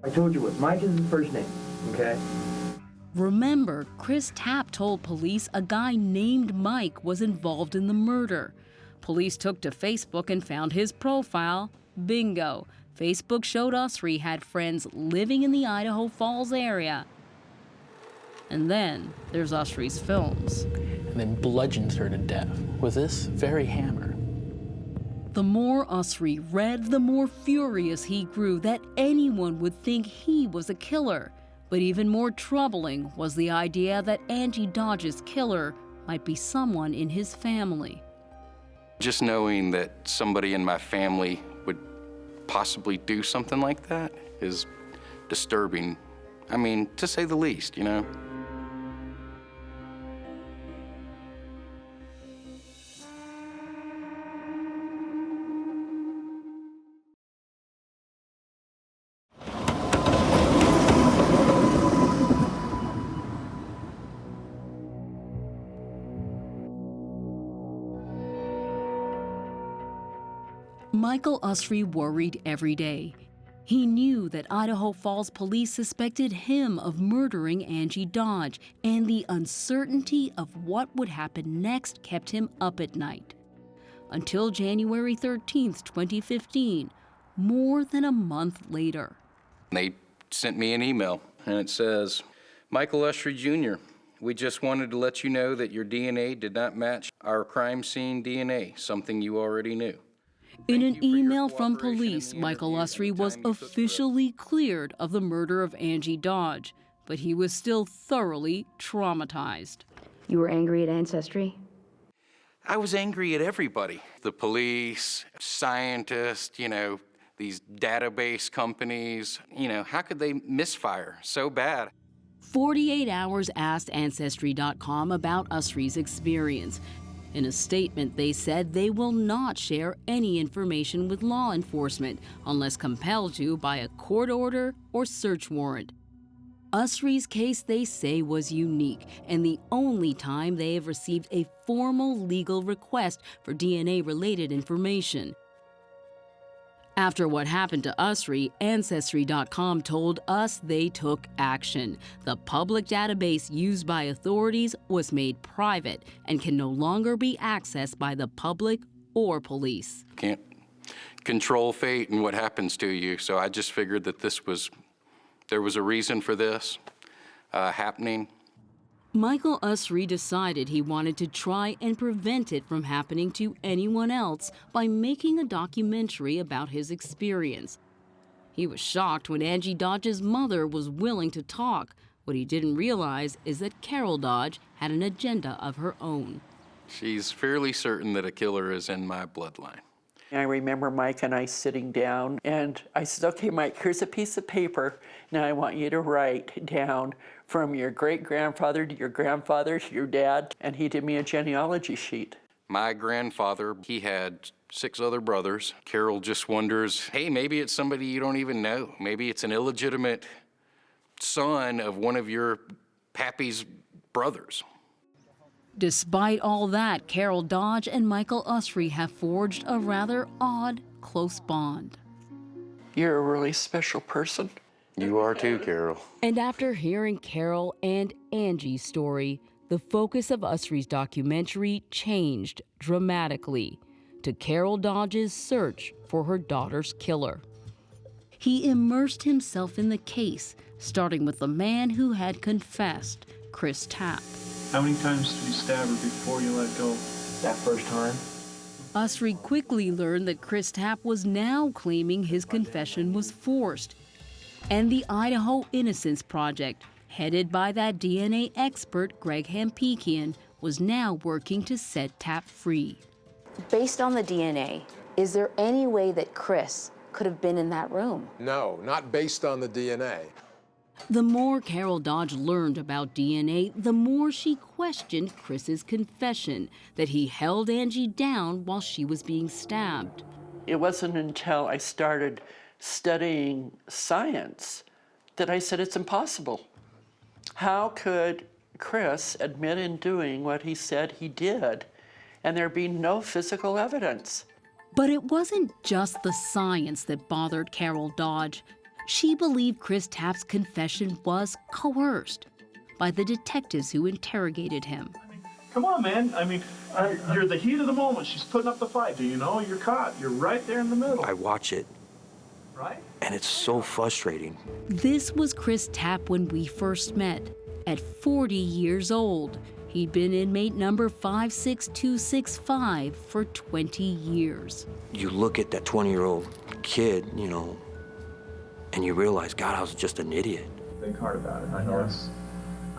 I told you what Mike is his first name, okay? Remember, Chris Tapp told police a guy named Mike was involved in the murder. Police took to Facebook and found his profile. Bingo. Facebook showed Usry had friends living in the Idaho Falls area. And then there's Usry's films. And then bludgeons her to death with this very hammer. The more Usry read, the more furious he grew that anyone would think he was a killer. But even more troubling was the idea that Angie Dodge's killer might be someone in his family. Just knowing that somebody in my family would possibly do something like that is disturbing. I mean, to say the least, you know? Michael Usry worried every day. He knew that Idaho Falls police suspected him of murdering Angie Dodge, and the uncertainty of what would happen next kept him up at night. Until January 13th, 2015, more than a month later. They sent me an email, and it says, Michael Usry Jr., we just wanted to let you know that your DNA did not match our crime scene DNA, something you already knew. In an email from police, Michael Usry was officially cleared of the murder of Angie Dodge, but he was still thoroughly traumatized. You were angry at Ancestry? I was angry at everybody. The police, scientists, you know, these database companies, you know, how could they misfire so bad? 48 Hours asked Ancestry.com about Usry's experience. In a statement, they said they will not share any information with law enforcement unless compelled to by a court order or search warrant. Usry's case, they say, was unique and the only time they have received a formal legal request for DNA-related information. After what happened to Usry, Ancestry.com told us they took action. The public database used by authorities was made private and can no longer be accessed by the public or police. Can't control fate and what happens to you, so I just figured that there was a reason for this happening. Michael Usry decided he wanted to try and prevent it from happening to anyone else by making a documentary about his experience. He was shocked when Angie Dodge's mother was willing to talk. What he didn't realize is that Carol Dodge had an agenda of her own. She's fairly certain that a killer is in my bloodline. I remember Mike and I sitting down, and I said, okay, Mike, here's a piece of paper. Now I want you to write down from your great-grandfather to your grandfather to your dad, and he did me a genealogy sheet. My grandfather, he had 6 other brothers. Carol just wonders, hey, maybe it's somebody you don't even know. Maybe it's an illegitimate son of one of your pappy's brothers. Despite all that, Carol Dodge and Michael Usry have forged a rather odd, close bond. You're a really special person. You are too, Carol. And after hearing Carol and Angie's story, the focus of Usry's documentary changed dramatically. to Carol Dodge's search for her daughter's killer. He immersed himself in the case, starting with the man who had confessed, Chris Tapp. How many times did you stab her before you let go? That first time. Usry quickly learned that Chris Tapp was now claiming his confession was forced. And the Idaho Innocence Project, headed by that DNA expert Greg Hampikian, was now working to set Tapp free. Based on the DNA, is there any way that Chris could have been in that room? No, not based on the DNA. The more Carol Dodge learned about DNA, the more she questioned Chris's confession that he held Angie down while she was being stabbed. It wasn't until I started studying science that I said it's impossible. How could Chris admit in doing what he said he did and there be no physical evidence? But it wasn't just the science that bothered Carol Dodge. She believed Chris Tapp's confession was coerced by the detectives who interrogated him. Come on, man. I mean, you're the heat of the moment. She's putting up the fight. Do you know? You're caught. You're right there in the middle. I watch it. Right? And it's so frustrating. This was Chris Tapp when we first met. At 40 years old, he'd been inmate number 56265 for 20 years. You look at that 20-year-old kid, you know, and you realize, God, I was just an idiot. Think hard about it. I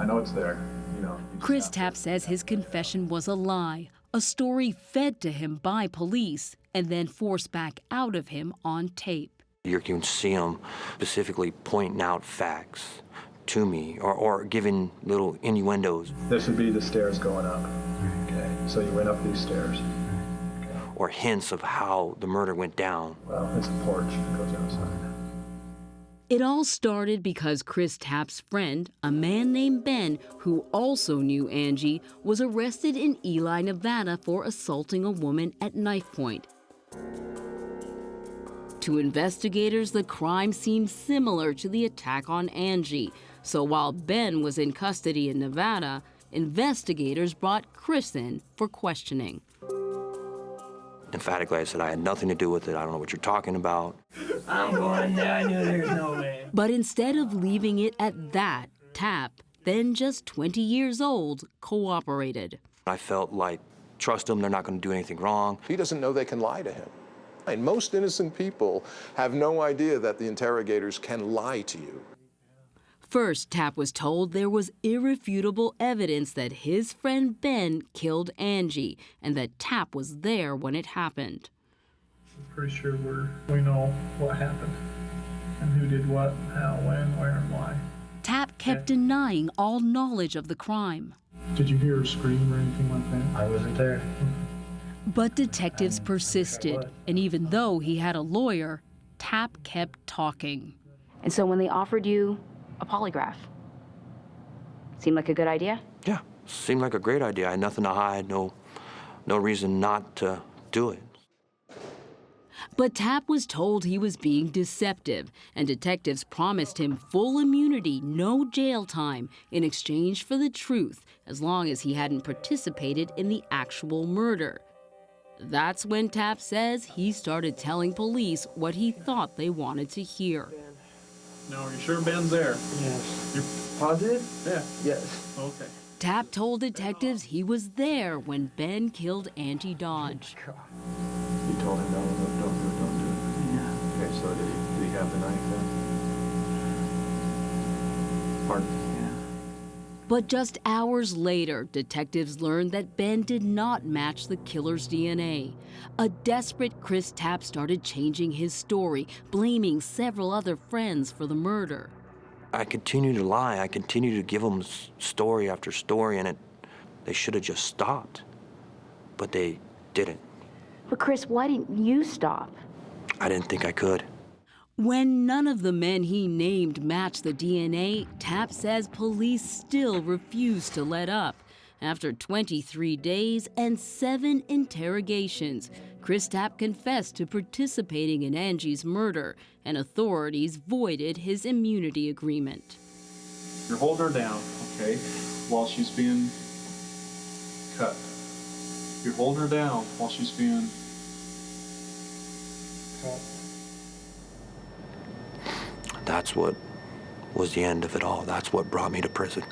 know it's there. You know. Chris Tapp says his confession was a lie, a story fed to him by police and then forced back out of him on tape. You can see him specifically pointing out facts to me or giving little innuendos. This would be the stairs going up. Okay. So you went up these stairs. Okay. Or hints of how the murder went down. Well, it's a porch that goes outside. It all started because Chris Tapp's friend, a man named Ben, who also knew Angie, was arrested in Ely, Nevada for assaulting a woman at knife point. To investigators, the crime seemed similar to the attack on Angie. So while Ben was in custody in Nevada, investigators brought Chris in for questioning. Emphatically, I said, I had nothing to do with it. I don't know what you're talking about. I'm going there. I knew there's no way. But instead of leaving it at that, Tapp, then just 20 years old, cooperated. I felt like, trust them, they're not going to do anything wrong. He doesn't know they can lie to him. And most innocent people have no idea that the interrogators can lie to you. First, Tapp was told there was irrefutable evidence that his friend Ben killed Angie and that Tapp was there when it happened. I'm pretty sure we know what happened and who did what, how, when, where, and why. Tapp kept denying all knowledge of the crime. Did you hear her scream or anything like that? I wasn't there. But detectives persisted, and even though he had a lawyer, Tapp kept talking. And so when they offered you a polygraph, seemed like a good idea? Yeah, seemed like a great idea. I had nothing to hide, no reason not to do it. But Tapp was told he was being deceptive, and detectives promised him full immunity, no jail time, in exchange for the truth, as long as he hadn't participated in the actual murder. That's when Tapp says he started telling police what he thought they wanted to hear. No, are you sure Ben's there? Yes. You're Positive? Yeah. Yes. Okay. Tapp told detectives he was there when Ben killed Angie Dodge. You told him don't do it. Yeah. Okay, so did he have the knife then? Pardon? But just hours later, detectives learned that Ben did not match the killer's DNA. A desperate Chris Tapp started changing his story, blaming several other friends for the murder. I continued to lie. I continued to give them story after story, and they should have just stopped. But they didn't. But Chris, why didn't you stop? I didn't think I could. When none of the men he named matched the DNA, Tapp says police still refused to let up. After 23 days and 7 interrogations, Chris Tapp confessed to participating in Angie's murder, and authorities voided his immunity agreement. You hold her down, okay, while she's being cut. You hold her down while she's being That's what was the end of it all. That's what brought me to prison.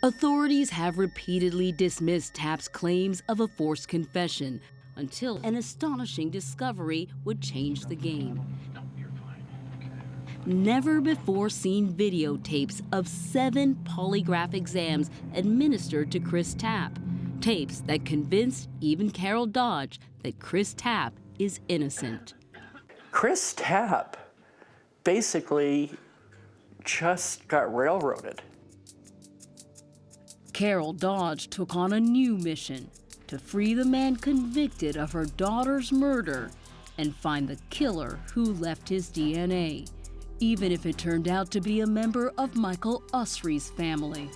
Authorities have repeatedly dismissed Tapp's claims of a forced confession until an astonishing discovery would change the game. Never-before-seen videotapes of 7 polygraph exams administered to Chris Tapp. Tapes that convinced even Carol Dodge that Chris Tapp is innocent. Chris Tapp basically just got railroaded. Carol Dodge took on a new mission to free the man convicted of her daughter's murder and find the killer who left his DNA, even if it turned out to be a member of Michael Usry's family.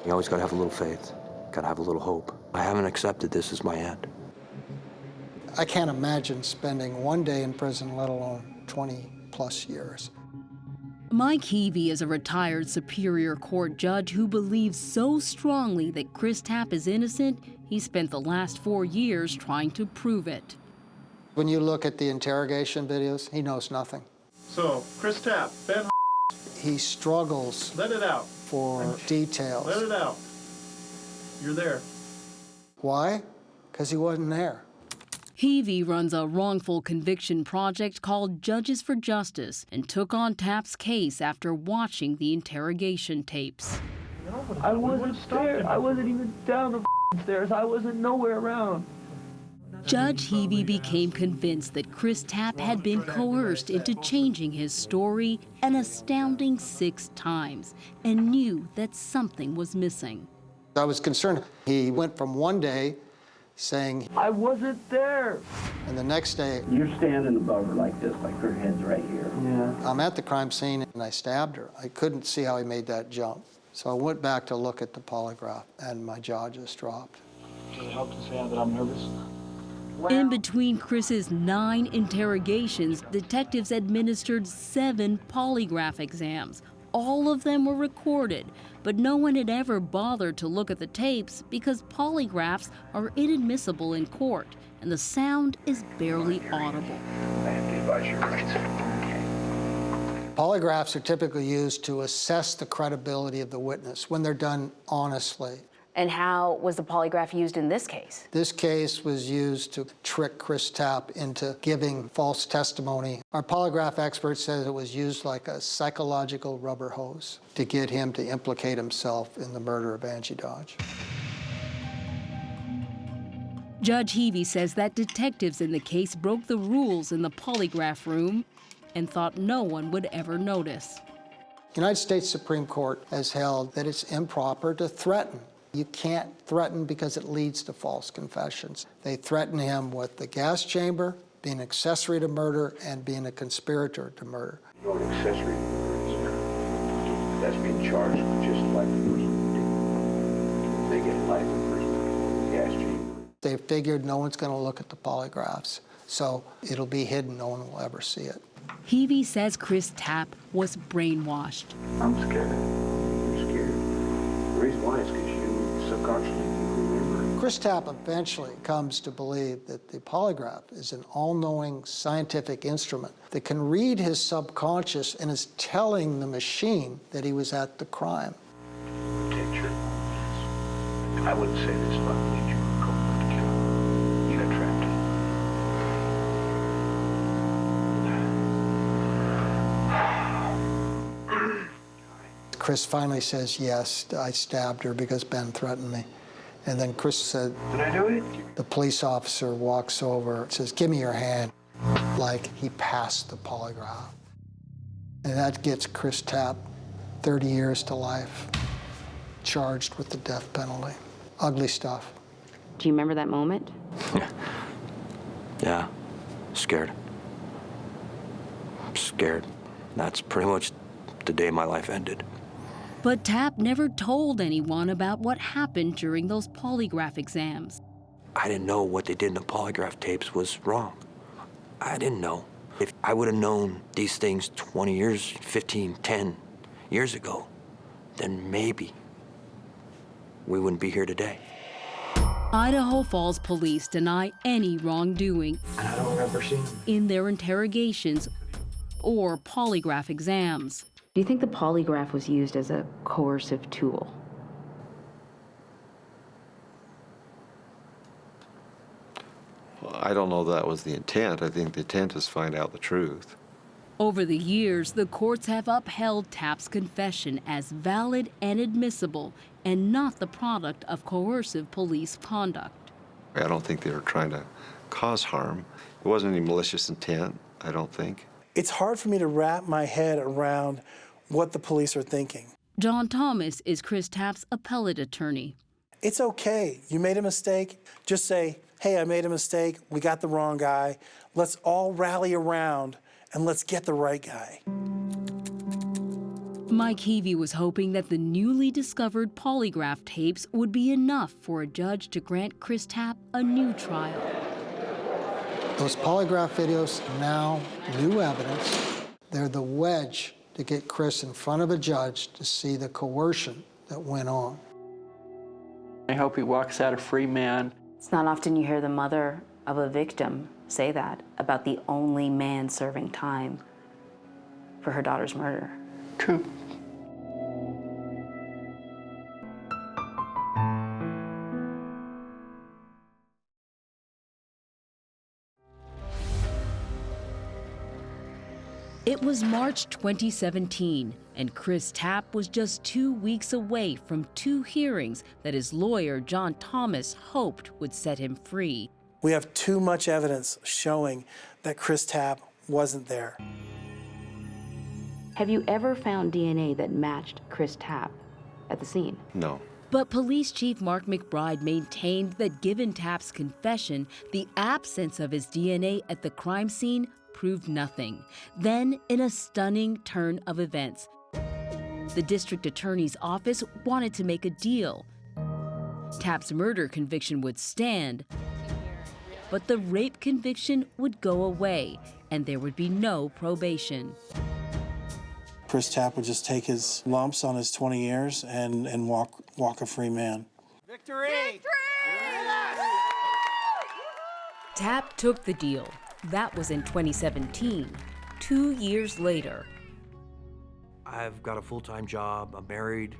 You always gotta have a little faith, gotta have a little hope. I haven't accepted this as my end. I can't imagine spending one day in prison, let alone 20+ years. Mike Heavey is a retired Superior Court judge who believes so strongly that Chris Tapp is innocent, he spent the last 4 years trying to prove it. When you look at the interrogation videos, he knows nothing. So, Chris Tapp, Ben. He struggles Let it out. for details. Let it out. You're there. Why? Because he wasn't there. Heavey runs a wrongful conviction project called Judges for Justice and took on Tapp's case after watching the interrogation tapes. I wasn't there. I wasn't even down the stairs. I wasn't nowhere around. Judge Heavey became convinced that Chris Tapp had been coerced into changing his story an astounding 6 times and knew that something was missing. I was concerned. He went from one day saying, I wasn't there. And the next day, You're standing above her like this, like her head's right here. Yeah. I'm at the crime scene and I stabbed her. I couldn't see how he made that jump. So I went back to look at the polygraph and my jaw just dropped. Does it help to say that I'm nervous? In between Chris's 9 interrogations, detectives administered 7 polygraph exams. All of them were recorded, but no one had ever bothered to look at the tapes because polygraphs are inadmissible in court, and the sound is barely audible. I have to advise your rights. Polygraphs are typically used to assess the credibility of the witness when they're done honestly. And how was the polygraph used in this case? This case was used to trick Chris Tapp into giving false testimony. Our polygraph expert says it was used like a psychological rubber hose to get him to implicate himself in the murder of Angie Dodge. Judge Heavey says that detectives in the case broke the rules in the polygraph room and thought no one would ever notice. The United States Supreme Court has held that it's improper to threaten. You can't threaten because it leads to false confessions. They threatened him with the gas chamber, being an accessory to murder, and being a conspirator to murder. You're an accessory to murder. That's being charged just like the person did. They get life imprisonment, gas chamber. They figured no one's going to look at the polygraphs, so it'll be hidden. No one will ever see it. Heavey says Chris Tapp was brainwashed. I'm scared. I'm scared. The reason why is because you subconsciously remember. Chris Tapp eventually comes to believe that the polygraph is an all-knowing scientific instrument that can read his subconscious and is telling the machine that he was at the crime. Teacher, I wouldn't say this, but I believe you were cold-blooded killer. You got trapped. Chris finally says, yes, I stabbed her because Ben threatened me. And then Chris said, did I do it? The police officer walks over and says, give me your hand, like he passed the polygraph. And that gets Chris Tapp 30 years to life, charged with the death penalty. Ugly stuff. Do you remember that moment? Yeah, scared. I'm scared. That's pretty much the day my life ended. But Tapp never told anyone about what happened during those polygraph exams. I didn't know what they did in the polygraph tapes was wrong. I didn't know. If I would have known these things 20 years, 15, 10 years ago, then maybe we wouldn't be here today. Idaho Falls police deny any wrongdoing I don't remember seeing them. in their interrogations or polygraph exams. Do you think the polygraph was used as a coercive tool? I don't know that was the intent. I think the intent is to find out the truth. Over the years, the courts have upheld Tapp's confession as valid and admissible and not the product of coercive police conduct. I don't think they were trying to cause harm. It wasn't any malicious intent, I don't think. It's hard for me to wrap my head around what the police are thinking. John Thomas is Chris Tapp's appellate attorney. It's okay. You made a mistake. Just say, hey, I made a mistake. We got the wrong guy. Let's all rally around and let's get the right guy. Mike Heavey was hoping that the newly discovered polygraph tapes would be enough for a judge to grant Chris Tapp a new trial. Those polygraph videos are now new evidence. They're the wedge to get Chris in front of a judge to see the coercion that went on. I hope he walks out a free man. It's not often you hear the mother of a victim say that about the only man serving time for her daughter's murder. True. It was March 2017, and Chris Tapp was just 2 weeks away from 2 hearings that his lawyer, John Thomas, hoped would set him free. We have too much evidence showing that Chris Tapp wasn't there. Have you ever found DNA that matched Chris Tapp at the scene? No. But Police Chief Mark McBride maintained that given Tapp's confession, the absence of his DNA at the crime scene proved nothing. Then, in a stunning turn of events, the district attorney's office wanted to make a deal. Tapp's murder conviction would stand, but the rape conviction would go away, and there would be no probation. Chris Tapp would just take his lumps on his 20 years and walk a free man. Victory! Tapp took the deal. That was in 2017. 2 years later. I've got a full-time job, I'm married.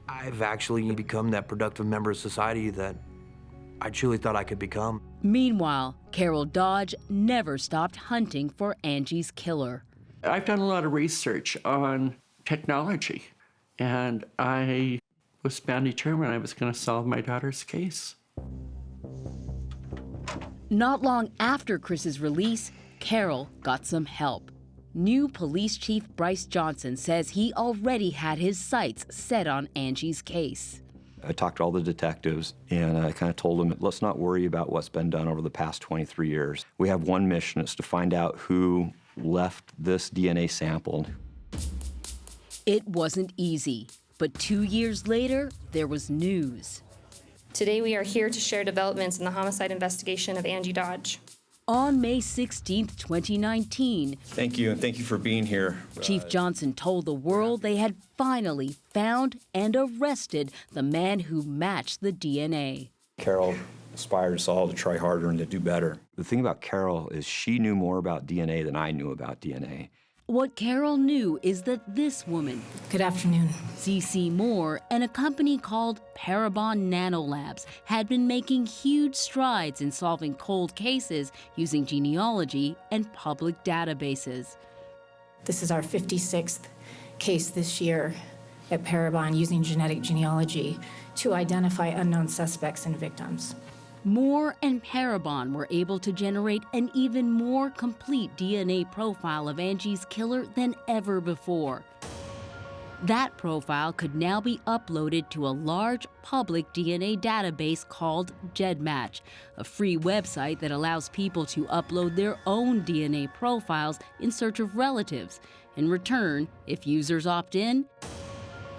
I've actually become that productive member of society that I truly thought I could become. Meanwhile, Carol Dodge never stopped hunting for Angie's killer. I've done a lot of research on technology, and I was bound determined I was going to solve my daughter's case. Not long after Chris's release, Carol got some help. New Police Chief Bryce Johnson says he already had his sights set on Angie's case. I talked to all the detectives, and I kind of told them, let's not worry about what's been done over the past 23 years. We have one mission, it's to find out who left this DNA sample. It wasn't easy, but 2 years later, there was news. Today we are here to share developments in the homicide investigation of Angie Dodge. On May 16, 2019, Thank you, and thank you for being here. Chief Johnson told the world they had finally found and arrested the man who matched the DNA. Carol inspired us all to try harder and to do better. The thing about Carol is she knew more about DNA than I knew about DNA. What Carol knew is that this woman, good afternoon, C.C. Moore, and a company called Paramount Nanolabs had been making huge strides in solving cold cases using genealogy and public databases. This is our 56th case this year at Paramount using genetic genealogy to identify unknown suspects and victims. Moore and Paramount were able to generate an even more complete DNA profile of Angie's killer than ever before. That profile could now be uploaded to a large public DNA database called GEDmatch, a free website that allows people to upload their own DNA profiles in search of relatives. In return, if users opt in,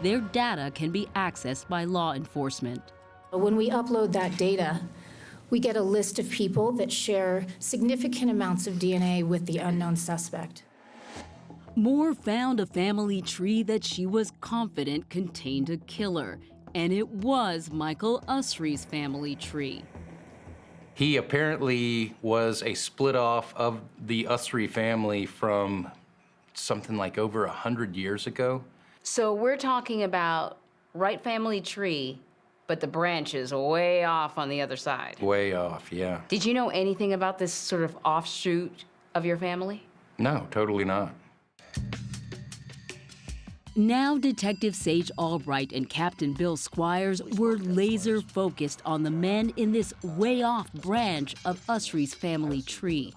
their data can be accessed by law enforcement. When we upload that data, we get a list of people that share significant amounts of DNA with the unknown suspect. Moore found a family tree that she was confident contained a killer, and it was Michael Usry's family tree. He apparently was a split off of the Usry family from something like over 100 years ago. So we're talking about right family tree, but the branch is way off on the other side. Way off, yeah. Did you know anything about this sort of offshoot of your family? No, totally not. Now Detective Sage Albright and Captain Bill Squires were laser focused on the men in this way off branch of Usry's family tree.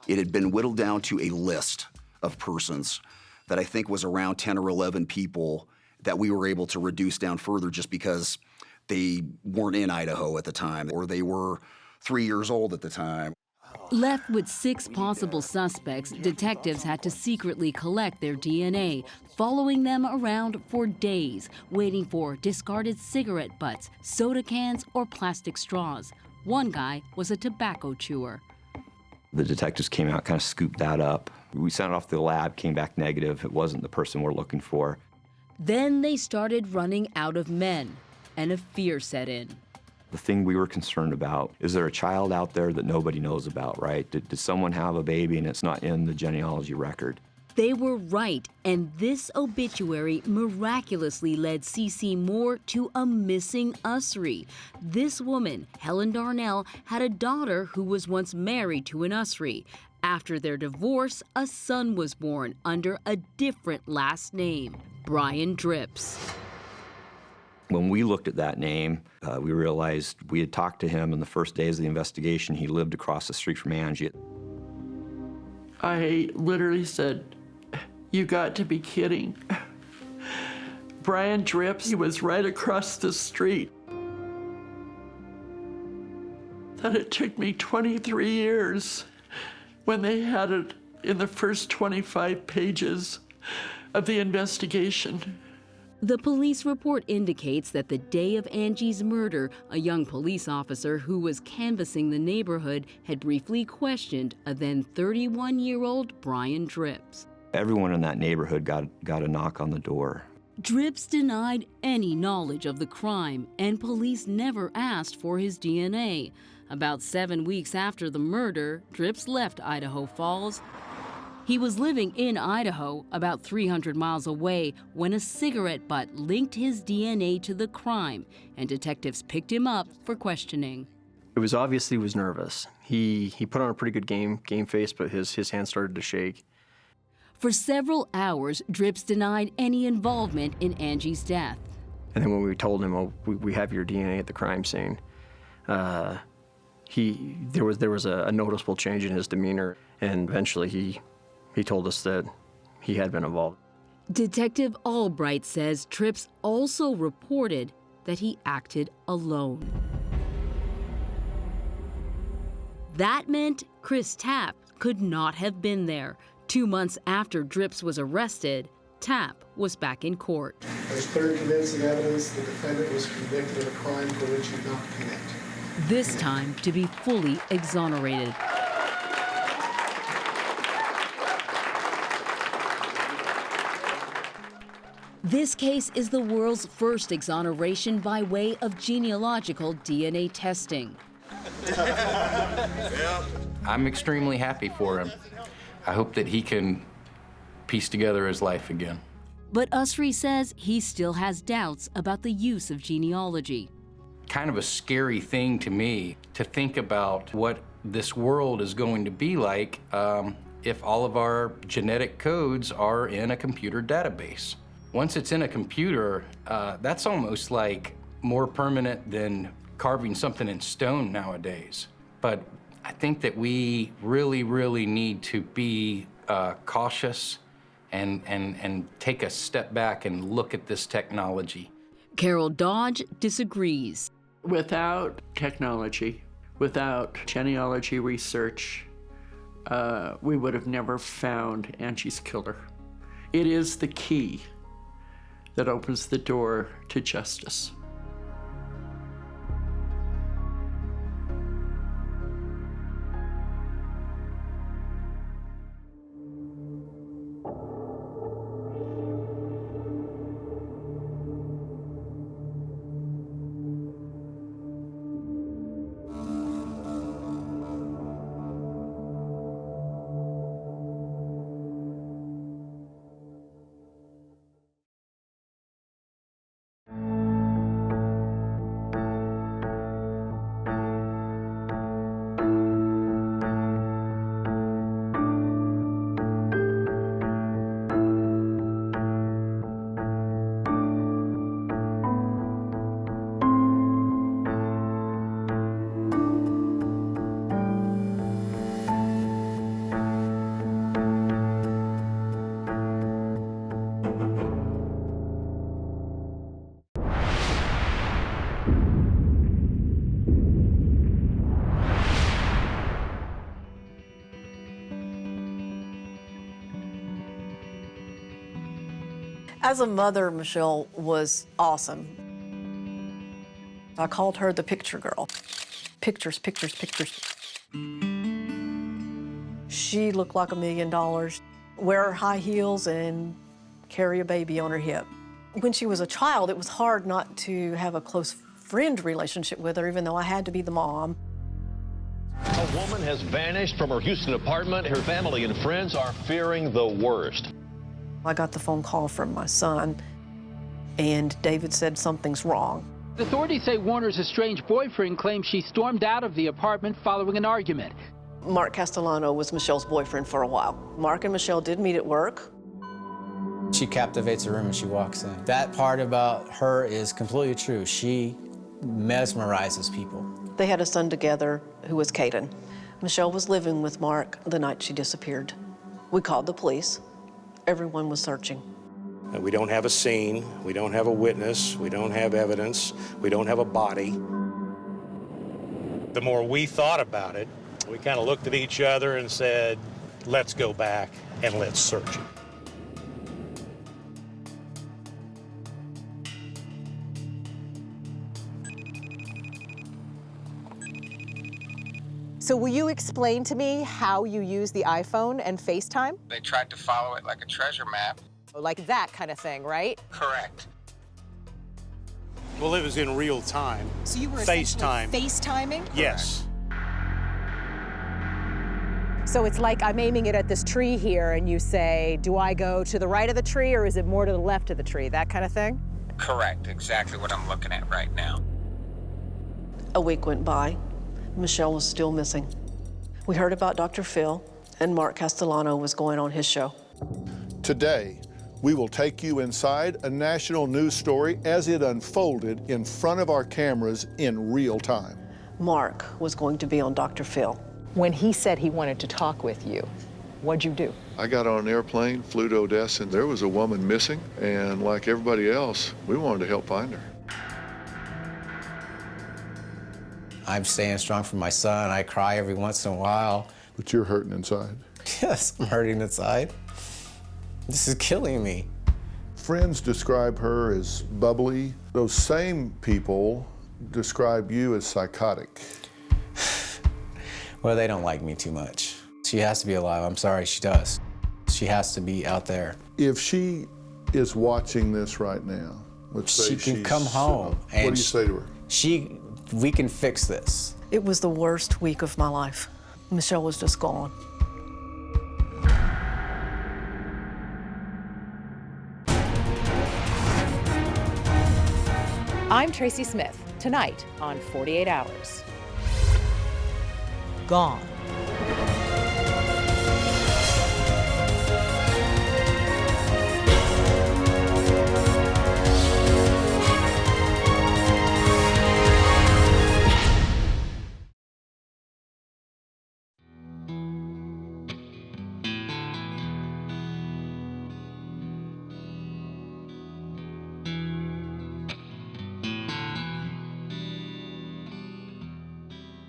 It had been whittled down to a list of persons that I think was around 10 or 11 people that we were able to reduce down further just because they weren't in Idaho at the time, or they were 3 years old at the time. Left with 6 possible suspects, detectives had to secretly collect their DNA, following them around for days, waiting for discarded cigarette butts, soda cans, or plastic straws. One guy was a tobacco chewer. The detectives came out, kind of scooped that up. We sent it off to the lab, came back negative. It wasn't the person we're looking for. Then they started running out of men, and a fear set in. The thing we were concerned about, is there a child out there that nobody knows about, right? Did someone have a baby and it's not in the genealogy record? They were right, and this obituary miraculously led CeCe Moore to a missing Usry. This woman, Helen Darnell, had a daughter who was once married to an Usry. After their divorce, a son was born under a different last name, Brian Drips. When we looked at that name, we realized we had talked to him in the first days of the investigation. He lived across the street from Angie. I literally said, "You got to be kidding." Brian Drips, he was right across the street. That it took me 23 years when they had it in the first 25 pages of the investigation. The police report indicates that the day of Angie's murder, a young police officer who was canvassing the neighborhood had briefly questioned a then 31-year-old Brian Drips. Everyone in that neighborhood got a knock on the door. Drips denied any knowledge of the crime, and police never asked for his DNA. About 7 weeks after the murder, Drips left Idaho Falls. He was living in Idaho, about 300 miles away, when a cigarette butt linked his DNA to the crime, and detectives picked him up for questioning. It was obvious he was nervous. He put on a pretty good game face, but his hands started to shake. For several hours, Drips denied any involvement in Angie's death. And then when we told him, "Oh, we have your DNA at the crime scene," there was a noticeable change in his demeanor, and eventually he told us that he had been involved. Detective Albright says Drips also reported that he acted alone. That meant Chris Tapp could not have been there. 2 months after Drips was arrested, Tapp was back in court. There's clear and convincing evidence the defendant was convicted of a crime for which he did not commit. This time to be fully exonerated. This case is the world's first exoneration by way of genealogical DNA testing. I'm extremely happy for him. I hope that he can piece together his life again. But Usry says he still has doubts about the use of genealogy. Kind of a scary thing to me to think about what this world is going to be like if all of our genetic codes are in a computer database. Once it's in a computer, that's almost like more permanent than carving something in stone nowadays. But I think that we really, really need to be cautious and take a step back and look at this technology. Carol Dodge disagrees. Without technology, without genealogy research, we would have never found Angie's killer. It is the key that opens the door to justice. As a mother, Michelle was awesome. I called her the picture girl. Pictures, pictures, pictures. She looked like $1 million. Wear high heels and carry a baby on her hip. When she was a child, it was hard not to have a close friend relationship with her, even though I had to be the mom. A woman has vanished from her Houston apartment. Her family and friends are fearing the worst. I got the phone call from my son, and David said something's wrong. Authorities say Warner's estranged boyfriend claims she stormed out of the apartment following an argument. Mark Castellano was Michelle's boyfriend for a while. Mark and Michelle did meet at work. She captivates the room when she walks in. That part about her is completely true. She mesmerizes people. They had a son together who was Caden. Michelle was living with Mark the night she disappeared. We called the police. Everyone was searching. We don't have a scene, we don't have a witness, we don't have evidence, we don't have a body. The more we thought about it, we kind of looked at each other and said, let's go back and let's search it. So will you explain to me how you use the iPhone and FaceTime? They tried to follow it like a treasure map. Like that kind of thing, right? Correct. Well, it was in real time. So you were FaceTime. FaceTiming? Yes. So it's like I'm aiming it at this tree here and you say, do I go to the right of the tree or is it more to the left of the tree? That kind of thing? Correct. Exactly what I'm looking at right now. A week went by. Michelle was still missing. We heard about Dr. Phil, and Mark Castellano was going on his show. Today, we will take you inside a national news story as it unfolded in front of our cameras in real time. Mark was going to be on Dr. Phil. When he said he wanted to talk with you, what'd you do? I got on an airplane, flew to Odessa, and there was a woman missing, and like everybody else, we wanted to help find her. I'm staying strong for my son. I cry every once in a while. But you're hurting inside. Yes, I'm hurting inside. This is killing me. Friends describe her as bubbly. Those same people describe you as psychotic. Well, they don't like me too much. She has to be alive. I'm sorry, she does. She has to be out there. If she is watching this right now, let's say she can come home. What do you say to her? We can fix this. It was the worst week of my life. Michelle was just gone. I'm Tracy Smith, tonight on 48 Hours. Gone.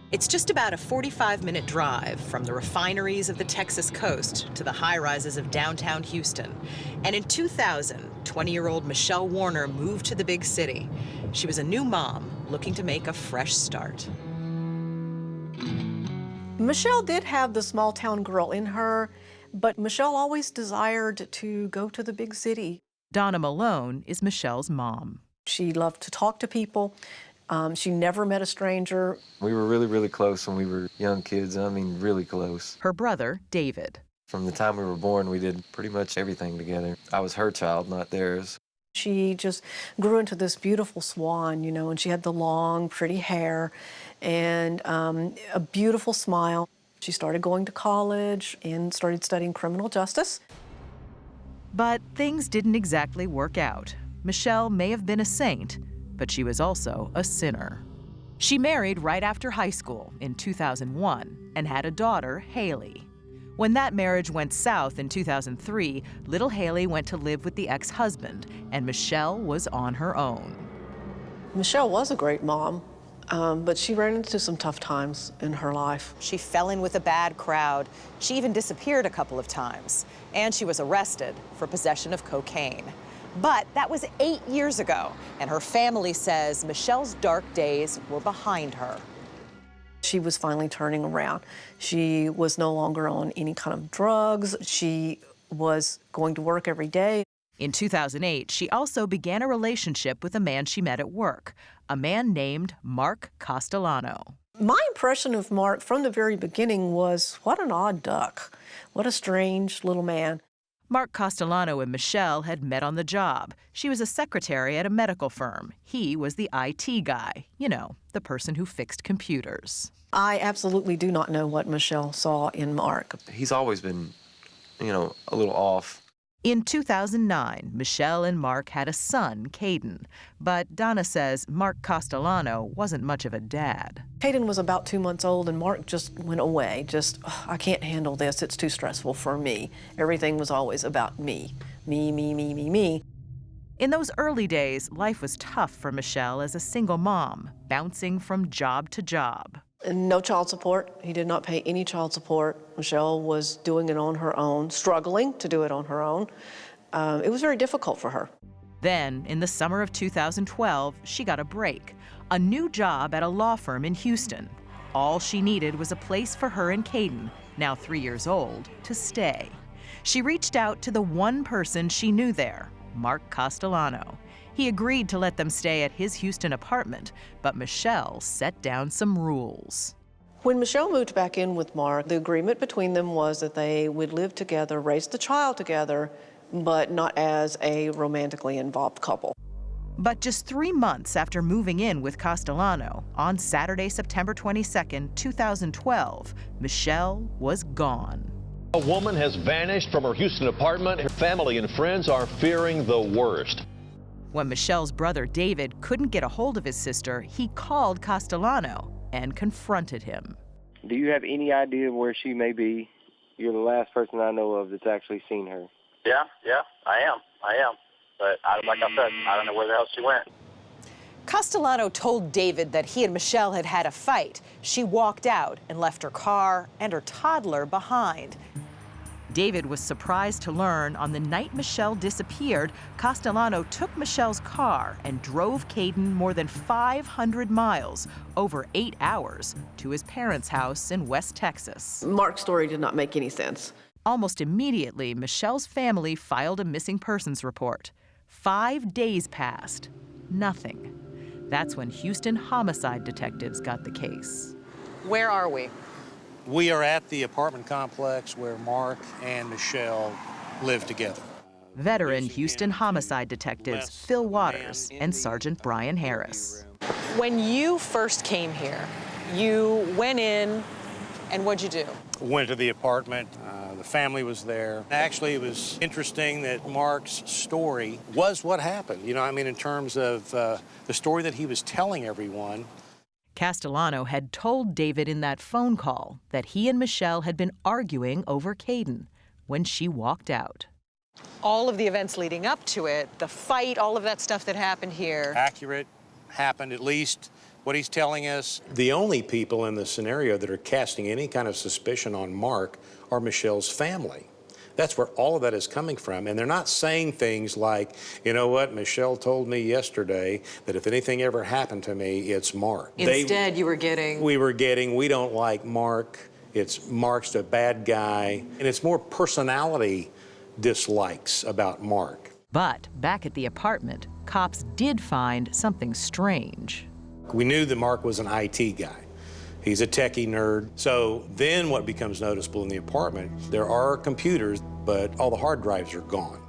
It's just about a 45-minute drive from the refineries of the Texas coast to the high-rises of downtown Houston. And in 2000, 20-year-old Michelle Warner moved to the big city. She was a new mom looking to make a fresh start. Michelle did have the small town girl in her, but Michelle always desired to go to the big city. Donna Malone is Michelle's mom. She loved to talk to people. She never met a stranger. We were really, really close when we were young kids. I mean, really close. Her brother, David. From the time we were born, we did pretty much everything together. I was her child, not theirs. She just grew into this beautiful swan, you know, and she had the long, pretty hair and a beautiful smile. She started going to college and started studying criminal justice. But things didn't exactly work out. Michelle may have been a saint, but she was also a sinner. She married right after high school in 2001 and had a daughter, Haley. When that marriage went south in 2003, little Haley went to live with the ex-husband, and Michelle was on her own. Michelle was a great mom, but she ran into some tough times in her life. She fell in with a bad crowd. She even disappeared a couple of times, and she was arrested for possession of cocaine. But that was 8 years ago, and her family says Michelle's dark days were behind her. She was finally turning around. She was no longer on any kind of drugs. She was going to work every day. In 2008, she also began a relationship with a man she met at work, a man named Mark Castellano. My impression of Mark from the very beginning was, what an odd duck. What a strange little man. Mark Castellano and Michelle had met on the job. She was a secretary at a medical firm. He was the IT guy, you know, the person who fixed computers. I absolutely do not know what Michelle saw in Mark. He's always been, you know, a little off. In 2009, Michelle and Mark had a son, Caden. But Donna says Mark Castellano wasn't much of a dad. Caden was about 2 months old, and Mark just went away. I can't handle this. It's too stressful for me. Everything was always about me. Me, me, me, me, me. In those early days, life was tough for Michelle as a single mom, bouncing from job to job. No child support. He did not pay any child support. Michelle was doing it on her own, struggling to do it on her own. It was very difficult for her. Then, in the summer of 2012, she got a break, a new job at a law firm in Houston. All she needed was a place for her and Caden, now 3 years old, to stay. She reached out to the one person she knew there, Mark Castellano. He agreed to let them stay at his Houston apartment, but Michelle set down some rules. When Michelle moved back in with Mark, the agreement between them was that they would live together, raise the child together, but not as a romantically involved couple. But just 3 months after moving in with Castellano, on Saturday, September 22nd, 2012, Michelle was gone. A woman has vanished from her Houston apartment. Her family and friends are fearing the worst. When Michelle's brother David couldn't get a hold of his sister, he called Castellano and confronted him. Do you have any idea where she may be? You're the last person I know of that's actually seen her. Yeah, I am. But like I said, I don't know where the hell she went. Castellano told David that he and Michelle had had a fight. She walked out and left her car and her toddler behind. David was surprised to learn on the night Michelle disappeared, Castellano took Michelle's car and drove Caden more than 500 miles, over 8 hours, to his parents' house in West Texas. Mark's story did not make any sense. Almost immediately, Michelle's family filed a missing persons report. 5 days passed. Nothing. That's when Houston homicide detectives got the case. Where are we? We are at the apartment complex where Mark and Michelle live together. Veteran Houston homicide detectives Phil Waters and Sergeant Brian Harris. When you first came here, you went in, and what'd you do? Went to the apartment. The family was there. Actually, it was interesting that Mark's story was what happened. You know, I mean, in terms of the story that he was telling everyone. Castellano had told David in that phone call that he and Michelle had been arguing over Caden when she walked out. All of the events leading up to it, the fight, all of that stuff that happened here. Accurate, happened, at least what he's telling us. The only people in the scenario that are casting any kind of suspicion on Mark are Michelle's family. That's where all of that is coming from. And they're not saying things like, you know what, Michelle told me yesterday that if anything ever happened to me, it's Mark. Instead, you were getting... We don't like Mark. Mark's a bad guy. And it's more personality dislikes about Mark. But back at the apartment, cops did find something strange. We knew that Mark was an IT guy. He's a techie nerd. So then what becomes noticeable in the apartment, there are computers, but all the hard drives are gone.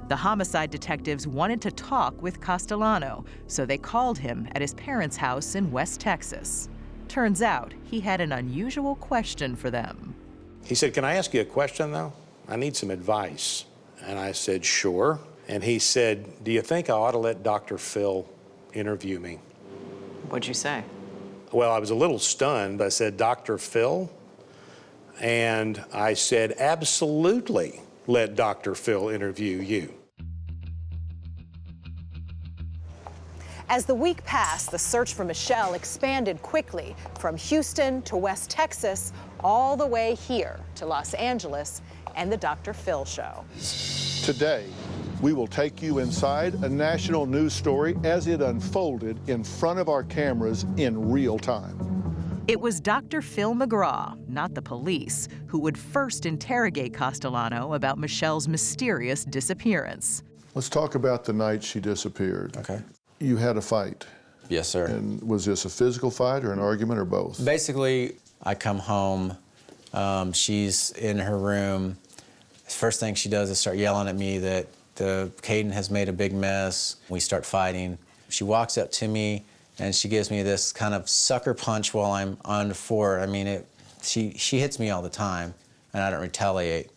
The homicide detectives wanted to talk with Castellano, so they called him at his parents' house in West Texas. Turns out he had an unusual question for them. He said, "Can I ask you a question, though? I need some advice." And I said, "Sure." And he said, "Do you think I ought to let Dr. Phil interview me?" What'd you say? Well, I was a little stunned. I said, "Dr. Phil?" And I said, "Absolutely let Dr. Phil interview you." As the week passed, the search for Michelle expanded quickly from Houston to West Texas, all the way here to Los Angeles and the Dr. Phil Show. Today, we will take you inside a national news story as it unfolded in front of our cameras in real time. It was Dr. Phil McGraw, not the police, who would first interrogate Castellano about Michelle's mysterious disappearance. Let's talk about the night she disappeared. Okay. You had a fight. Yes, sir. And was this a physical fight or an argument or both? Basically, I come home, she's in her room. First thing she does is start yelling at me that Caden has made a big mess. We start fighting. She walks up to me and she gives me this kind of sucker punch while I'm on the floor. I mean, she hits me all the time and I don't retaliate.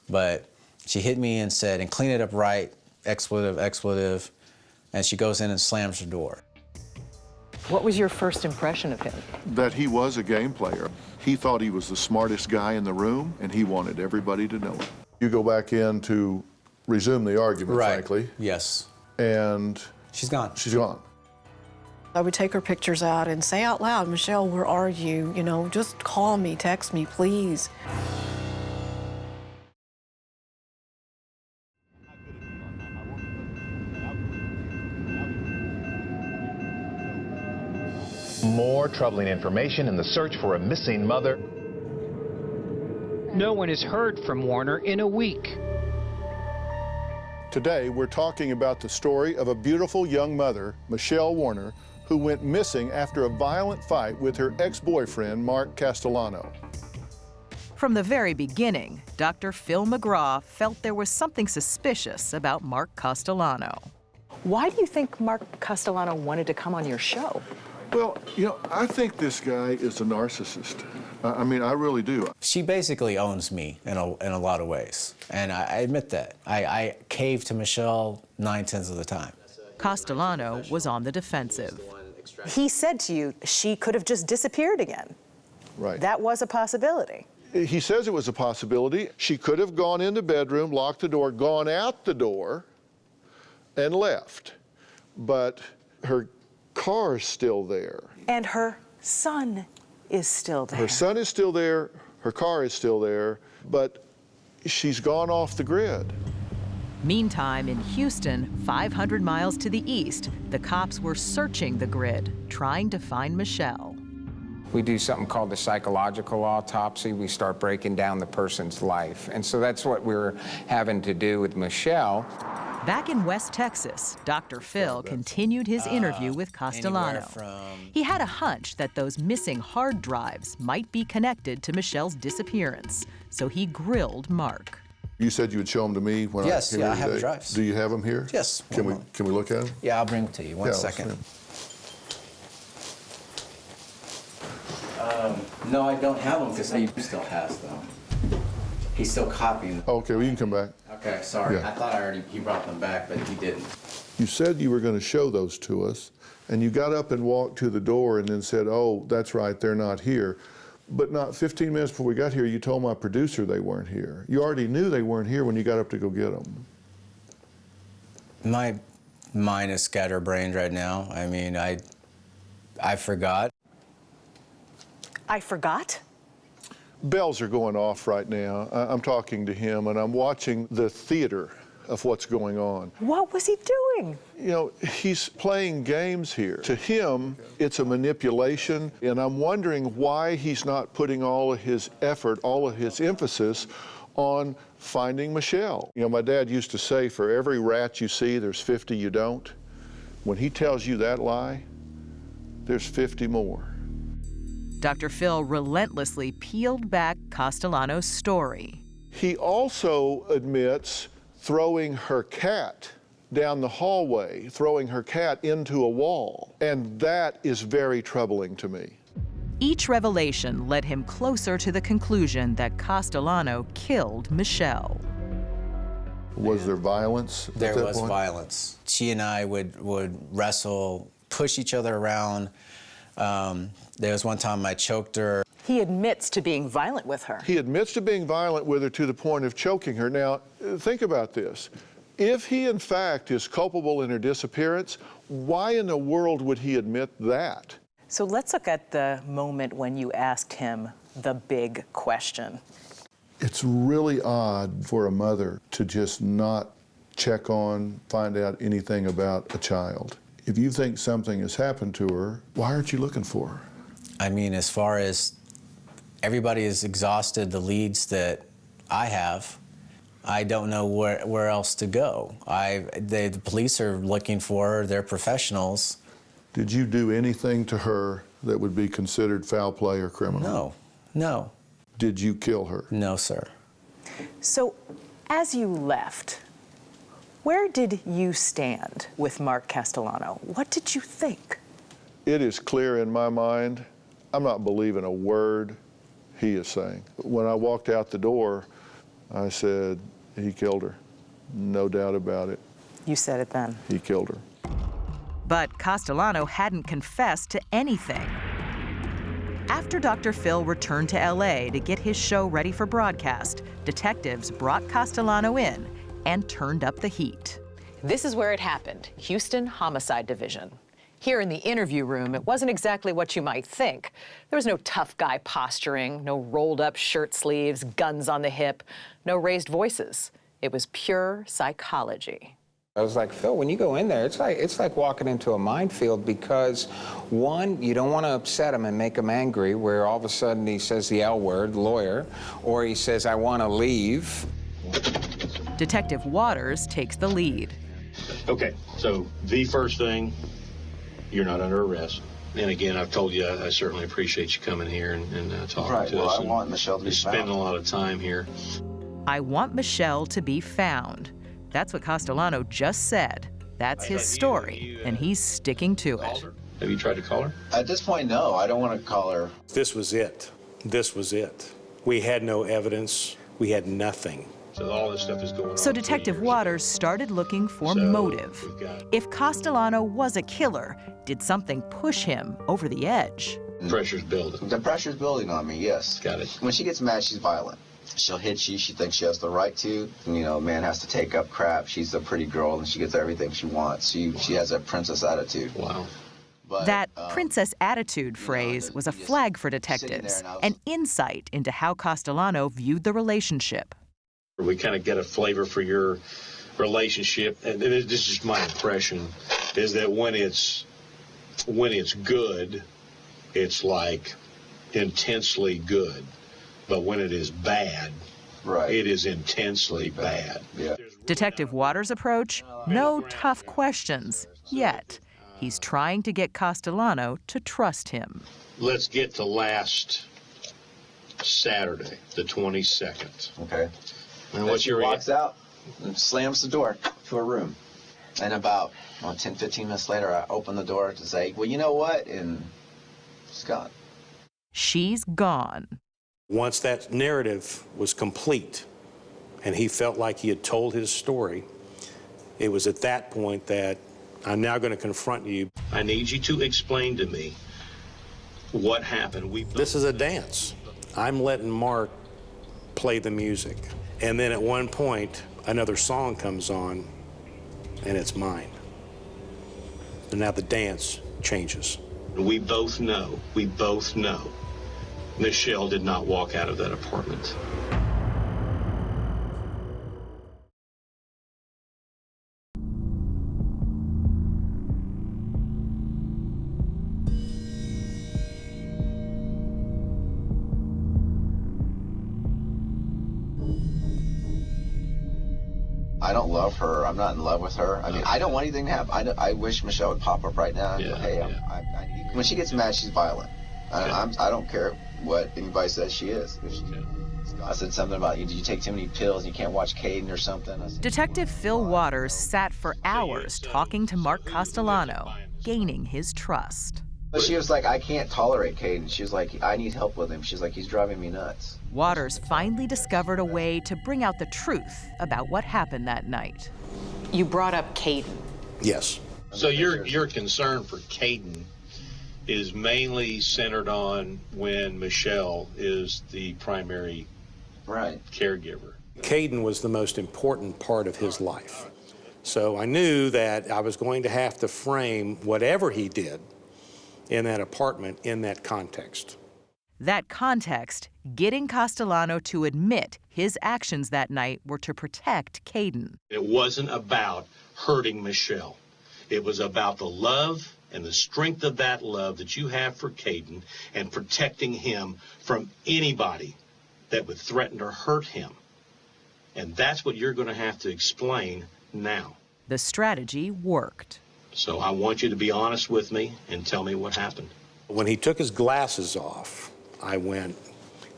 But she hit me and said, "And clean it up right, expletive, expletive." And she goes in and slams the door. What was your first impression of him? That he was a game player. He thought he was the smartest guy in the room, and he wanted everybody to know it. You go back in to resume the argument, right. Frankly. Yes. And she's gone. She's gone. I would take her pictures out and say out loud, "Michelle, where are you? You know, just call me, text me, please." More troubling information in the search for a missing mother. No one has heard from Warner in a week. Today, we're talking about the story of a beautiful young mother, Michelle Warner, who went missing after a violent fight with her ex-boyfriend, Mark Castellano. From the very beginning, Dr. Phil McGraw felt there was something suspicious about Mark Castellano. Why do you think Mark Castellano wanted to come on your show? Well, you know, I think this guy is a narcissist. I mean, I really do. She basically owns me in a lot of ways, and I admit that. I cave to Michelle 9/10 of the time. Castellano was on the defensive. He said to you, she could have just disappeared again. Right. That was a possibility. He says it was a possibility. She could have gone in the bedroom, locked the door, gone out the door, and left. But her car's still there. And her son is still there. Her son is still there, her car is still there, but she's gone off the grid. Meantime, in Houston, 500 miles to the east, the cops were searching the grid, trying to find Michelle. We do something called the psychological autopsy. We start breaking down the person's life. And so that's what we're having to do with Michelle. Back in West Texas, Dr. Phil continued his interview with Castellano. He had a hunch that those missing hard drives might be connected to Michelle's disappearance, so he grilled Mark. You said you would show them to me when yes, I came here I have today. the drives. Do you have them here? Yes. Can we look at them? Yeah, I'll bring them to you. One second. No, I don't have them because he still has them. He's still copying them. Okay, well, you can come back. Okay, sorry. Yeah. I thought he brought them back, but he didn't. You said you were going to show those to us, and you got up and walked to the door and then said, "Oh, that's right, they're not here." But not 15 minutes before we got here, you told my producer they weren't here. You already knew they weren't here when you got up to go get them. My mind is scatterbrained right now. I mean, I forgot. I forgot? Bells are going off right now. I'm talking to him, and I'm watching the theater of what's going on. What was he doing? You know, he's playing games here. To him, it's a manipulation, and I'm wondering why he's not putting all of his effort, all of his emphasis on finding Michelle. You know, my dad used to say, for every rat you see, there's 50 you don't. When he tells you that lie, there's 50 more. Dr. Phil relentlessly peeled back Castellano's story. He also admits throwing her cat down the hallway, throwing her cat into a wall, and that is very troubling to me. Each revelation led him closer to the conclusion that Castellano killed Michelle. Was there violence at that There was point? violence. She and I would wrestle, push each other around. There was one time I choked her. He admits to being violent with her. He admits to being violent with her to the point of choking her. Now, think about this. If he, in fact, is culpable in her disappearance, why in the world would he admit that? So let's look at the moment when you asked him the big question. It's really odd for a mother to just not check on, find out anything about a child. If you think something has happened to her, why aren't you looking for her? I mean, as far as everybody has exhausted the leads that I have, I don't know where else to go. The police are looking for her, they're professionals. Did you do anything to her that would be considered foul play or criminal? No. Did you kill her? No, sir. So as you left, where did you stand with Mark Castellano? What did you think? It is clear in my mind, I'm not believing a word he is saying. When I walked out the door, I said, he killed her. No doubt about it. You said it then. He killed her. But Castellano hadn't confessed to anything. After Dr. Phil returned to LA to get his show ready for broadcast, detectives brought Castellano in and turned up the heat. This is where it happened, Houston Homicide Division. Here in the interview room, it wasn't exactly what you might think. There was no tough guy posturing, no rolled up shirt sleeves, guns on the hip, no raised voices. It was pure psychology. I was like, Phil, when you go in there, it's like walking into a minefield because, one, you don't want to upset him and make him angry, where all of a sudden he says the L word, lawyer, or he says, I want to leave. Detective Waters takes the lead. Okay, so the first thing, you're not under arrest. And again, I've told you, I certainly appreciate you coming here and talking to us. I want Michelle to be found. Spending a lot of time here. I want Michelle to be found. That's what Castellano just said. That's his story, and he's sticking to it. Have you tried to call her? At this point, no. I don't want to call her. This was it. This was it. We had no evidence. We had nothing. So all this stuff is going on. So Detective Waters started looking for motive. If Castellano was a killer, did something push him over the edge? Pressure's building. The pressure's building on me, yes. Got it. When she gets mad, she's violent. She'll hit you. She thinks she has the right to. You know, man has to take up crap. She's a pretty girl, and she gets everything she wants. She has a princess attitude. Wow. But, that princess attitude phrase was a flag for detectives, an insight into how Castellano viewed the relationship. We kind of get a flavor for your relationship, and this is just my impression, is that when it's good, it's like intensely good. But when it is bad, it is intensely bad. Yeah. Detective Waters' approach? No tough questions, yet. He's trying to get Castellano to trust him. Let's get to last Saturday, the 22nd. Okay. And what's your walks out and slams the door to her room. And about 10, 15 minutes later, I open the door to say, well, you know what? And she's gone. She's gone. Once that narrative was complete and he felt like he had told his story, it was at that point that I'm now going to confront you. I need you to explain to me what happened. This is a dance. I'm letting Mark play the music. And then at one point, another song comes on, and it's mine. And now the dance changes. We both know Michelle did not walk out of that apartment. I don't love her. I'm not in love with her. I mean, I don't want anything to happen. I wish Michelle would pop up right now and go, hey, when she gets mad, she's violent. I don't care what anybody says she is. I said something about, did you take too many pills and you can't watch Caden or something? Detective Phil Waters sat for hours talking to Mark Castellano, gaining his trust. But she was like, I can't tolerate Caden. She was like, I need help with him. She's like, he's driving me nuts. Waters finally discovered a way to bring out the truth about what happened that night. You brought up Caden. Yes. So your concern for Caden is mainly centered on when Michelle is the primary caregiver. Caden was the most important part of his life. So I knew that I was going to have to frame whatever he did in that apartment in that context. That context, getting Castellano to admit his actions that night were to protect Caden. It wasn't about hurting Michelle. It was about the love and the strength of that love that you have for Caden and protecting him from anybody that would threaten or hurt him. And that's what you're going to have to explain now. The strategy worked. So I want you to be honest with me and tell me what happened. When he took his glasses off, I went,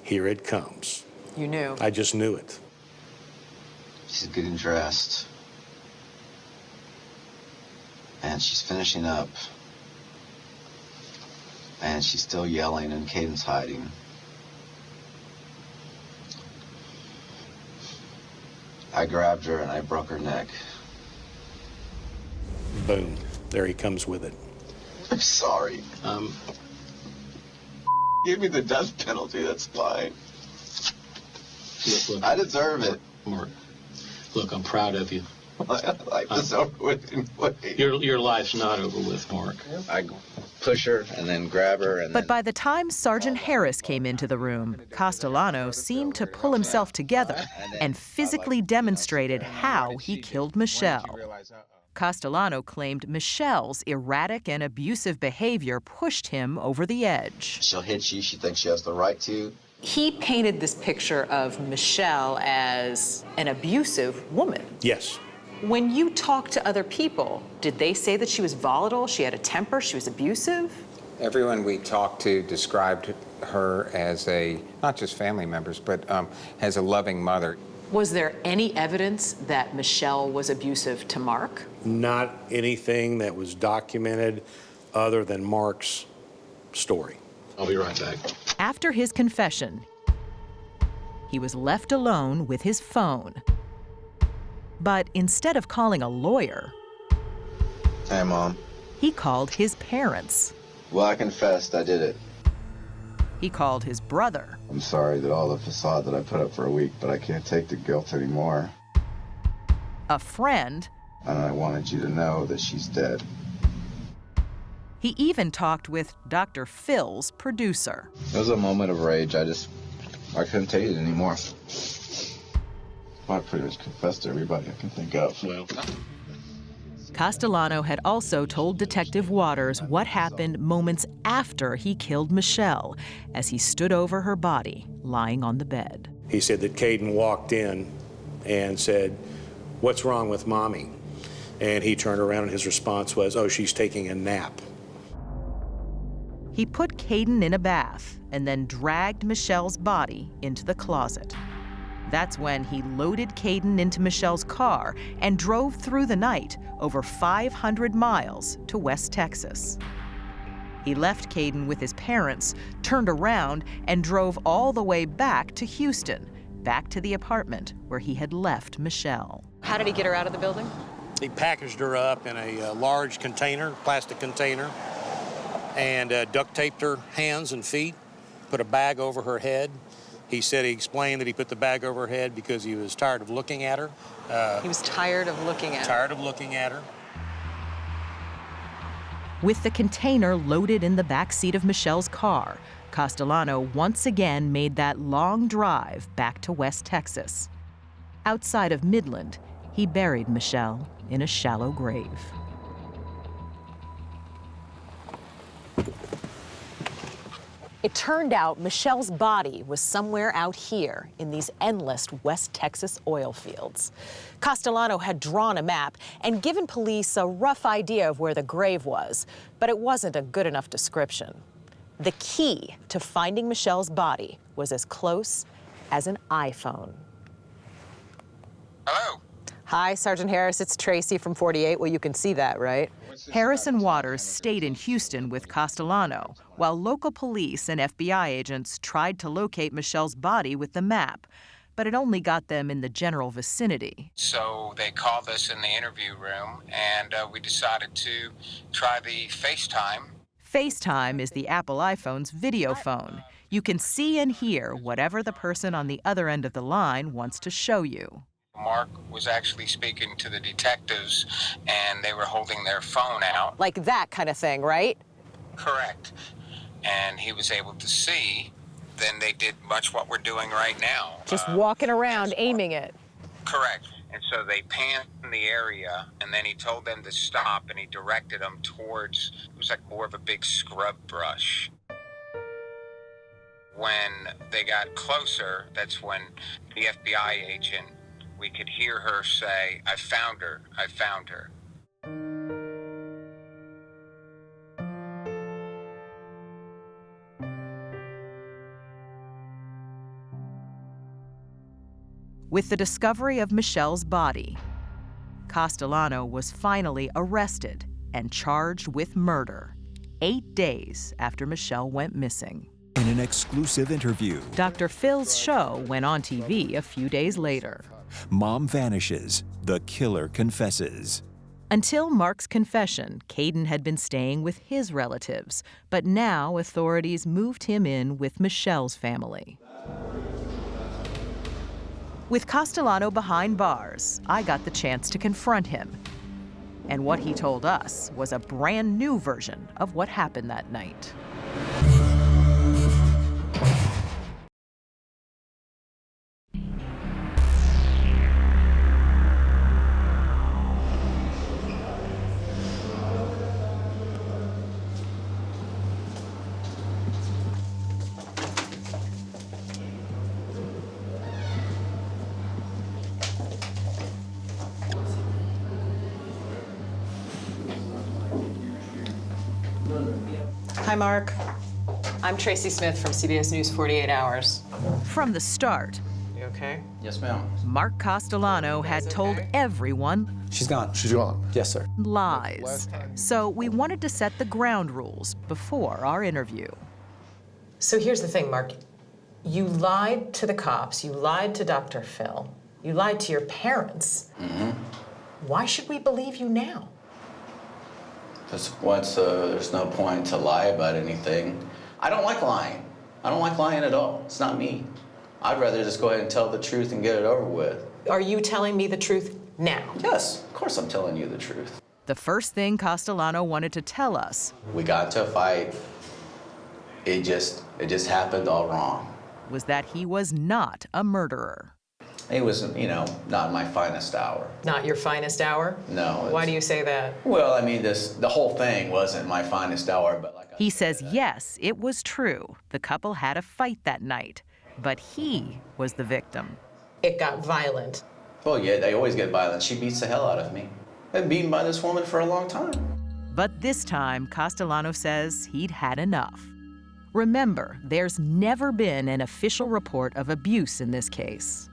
here it comes. You knew? I just knew it. She's getting dressed. And she's finishing up. And she's still yelling and Caden's hiding. I grabbed her and I broke her neck. Boom. There he comes with it. I'm sorry. Give me the death penalty, that's fine. Look, I deserve it. Mark, look, I'm proud of you. Life is over with anyway. Your life's not over with, Mark. I push her and then grab her and But by the time Sergeant Harris came into the room, Castellano seemed to pull himself together and physically demonstrated how he killed Michelle. Castellano claimed Michelle's erratic and abusive behavior pushed him over the edge. She'll hit you, she thinks she has the right to. He painted this picture of Michelle as an abusive woman. Yes. When you talked to other people, did they say that she was volatile, she had a temper, she was abusive? Everyone we talked to described her as not just family members, but as a loving mother. Was there any evidence that Michelle was abusive to Mark? Not anything that was documented other than Mark's story. I'll be right back. After his confession, he was left alone with his phone. But instead of calling a lawyer, Hey, Mom. he called his parents. Well, I confessed, I did it. He called his brother. I'm sorry that all the facade that I put up for a week, but I can't take the guilt anymore. A friend. And I wanted you to know that she's dead. He even talked with Dr. Phil's producer. It was a moment of rage. I couldn't take it anymore. I pretty much confessed to everybody I can think of. Well, Castellano had also told Detective Waters what happened moments after he killed Michelle, as he stood over her body, lying on the bed. He said that Caden walked in and said, "What's wrong with Mommy?" And he turned around and his response was, "Oh, she's taking a nap." He put Caden in a bath and then dragged Michelle's body into the closet. That's when he loaded Caden into Michelle's car and drove through the night over 500 miles to West Texas. He left Caden with his parents, turned around, and drove all the way back to Houston, back to the apartment where he had left Michelle. How did he get her out of the building? He packaged her up in a large container, plastic container, and duct taped her hands and feet, put a bag over her head. He said he explained that he put the bag over her head because he was tired of looking at her. He was tired of looking at her. Tired of looking at her. With the container loaded in the back seat of Michelle's car, Castellano once again made that long drive back to West Texas. Outside of Midland, he buried Michelle in a shallow grave. It turned out Michelle's body was somewhere out here in these endless West Texas oil fields. Castellano had drawn a map and given police a rough idea of where the grave was, but it wasn't a good enough description. The key to finding Michelle's body was as close as an iPhone. Hello. Hi, Sergeant Harris, it's Tracy from 48. Well, you can see that, right? Harris and Waters stayed in Houston with Castellano, while local police and FBI agents tried to locate Michelle's body with the map, but it only got them in the general vicinity. So they called us in the interview room, and we decided to try the FaceTime. FaceTime is the Apple iPhone's video phone. You can see and hear whatever the person on the other end of the line wants to show you. Mark was actually speaking to the detectives, and they were holding their phone out. Like that kind of thing, right? Correct. And he was able to see. Then they did much what we're doing right now. Just walking around, aiming it. Correct. And so they panned the area, and then he told them to stop, and he directed them towards, it was like more of a big scrub brush. When they got closer, that's when the FBI agent, we could hear her say, "I found her, I found her." With the discovery of Michelle's body, Castellano was finally arrested and charged with murder 8 days after Michelle went missing. In an exclusive interview, Dr. Phil's show went on TV a few days later. Mom vanishes, the killer confesses. Until Mark's confession, Caden had been staying with his relatives, but now authorities moved him in with Michelle's family. With Castellano behind bars, I got the chance to confront him. And what he told us was a brand new version of what happened that night. Hi, Mark. I'm Tracy Smith from CBS News 48 Hours. From the start, You okay? Yes, ma'am. Mark Castellano had told everyone She's gone. She's gone. Yes, sir. lies. So we wanted to set the ground rules before our interview. So here's the thing, Mark. You lied to the cops. You lied to Dr. Phil. You lied to your parents. Mm-hmm. Why should we believe you now? Because once there's no point to lie about anything. I don't like lying. I don't like lying at all. It's not me. I'd rather just go ahead and tell the truth and get it over with. Are you telling me the truth now? Yes, of course I'm telling you the truth. The first thing Castellano wanted to tell us We got into a fight. It just happened all wrong. was that he was not a murderer. It was, not my finest hour. Not your finest hour? No. Why do you say that? Well, I mean, the whole thing wasn't my finest hour, but He says yes, it was true. The couple had a fight that night, but he was the victim. It got violent. Well, yeah, they always get violent. She beats the hell out of me. I've been beaten by this woman for a long time. But this time, Castellano says he'd had enough. Remember, there's never been an official report of abuse in this case.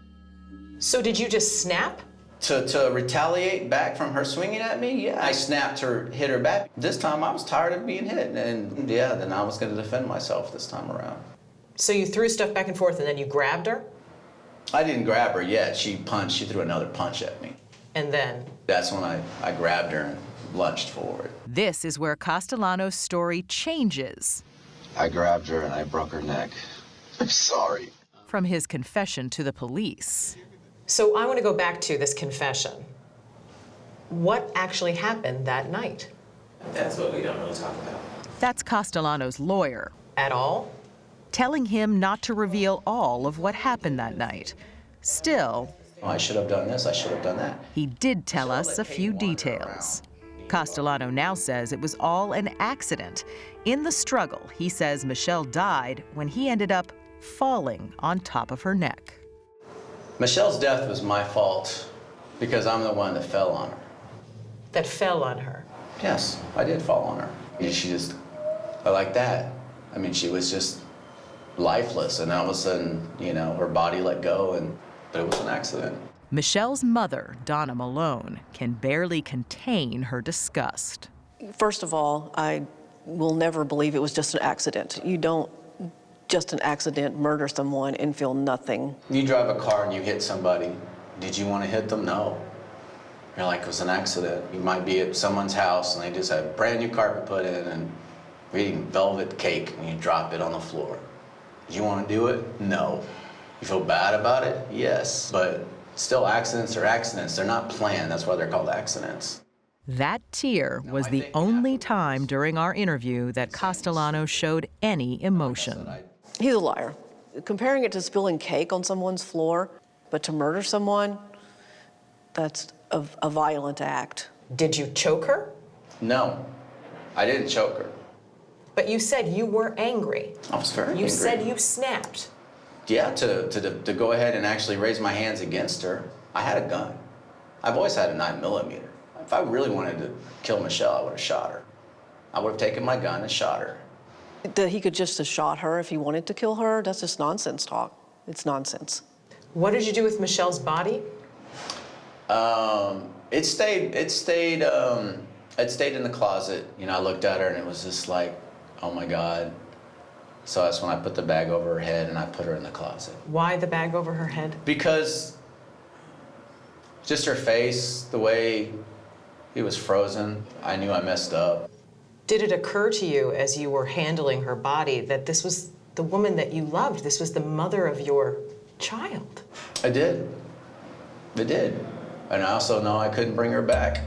So did you just snap? To retaliate back from her swinging at me, yeah, I snapped her, hit her back. This time I was tired of being hit, and yeah, then I was going to defend myself this time around. So you threw stuff back and forth and then you grabbed her? I didn't grab her yet. She threw another punch at me. And then? That's when I grabbed her and lunged forward. This is where Castellano's story changes. I grabbed her and I broke her neck. I'm sorry. From his confession to the police. So I want to go back to this confession. What actually happened that night? That's what we don't really talk about. That's Castellano's lawyer. At all? telling him not to reveal all of what happened that night. Still, I should have done this, I should have done that. he did tell us a few details. Castellano now says it was all an accident. In the struggle, he says Michelle died when he ended up falling on top of her neck. Michelle's death was my fault because I'm the one that fell on her. That fell on her? Yes, I did fall on her. She just, like that. I mean, she was just lifeless, and all of a sudden, you know, her body let go, but it was an accident. Michelle's mother, Donna Malone, can barely contain her disgust. First of all, I will never believe it was just an accident. You don't just an accident murder someone and feel nothing. You drive a car and you hit somebody. Did you want to hit them? No. You're like, it was an accident. You might be at someone's house and they just have brand new carpet put in and you're eating velvet cake and you drop it on the floor. Do you want to do it? No. You feel bad about it? Yes. But still, accidents are accidents. They're not planned. That's why they're called accidents. That tear was the only time during our interview that Castellano showed any emotion. He's a liar. Comparing it to spilling cake on someone's floor, but to murder someone, that's a violent act. Did you choke her? No, I didn't choke her. But you said you were angry. I was very angry. You said you snapped. Yeah, to go ahead and actually raise my hands against her. I had a gun. I've always had a 9mm. If I really wanted to kill Michelle, I would have shot her. I would have taken my gun and shot her. That he could just have shot her if he wanted to kill her, that's just nonsense talk. It's nonsense. What did you do with Michelle's body? It stayed in the closet. You know, I looked at her and it was just like, oh my God. So that's when I put the bag over her head and I put her in the closet. Why the bag over her head? Because just her face, the way it was frozen, I knew I messed up. Did it occur to you as you were handling her body that this was the woman that you loved? This was the mother of your child? I did. It did. And I also know I couldn't bring her back.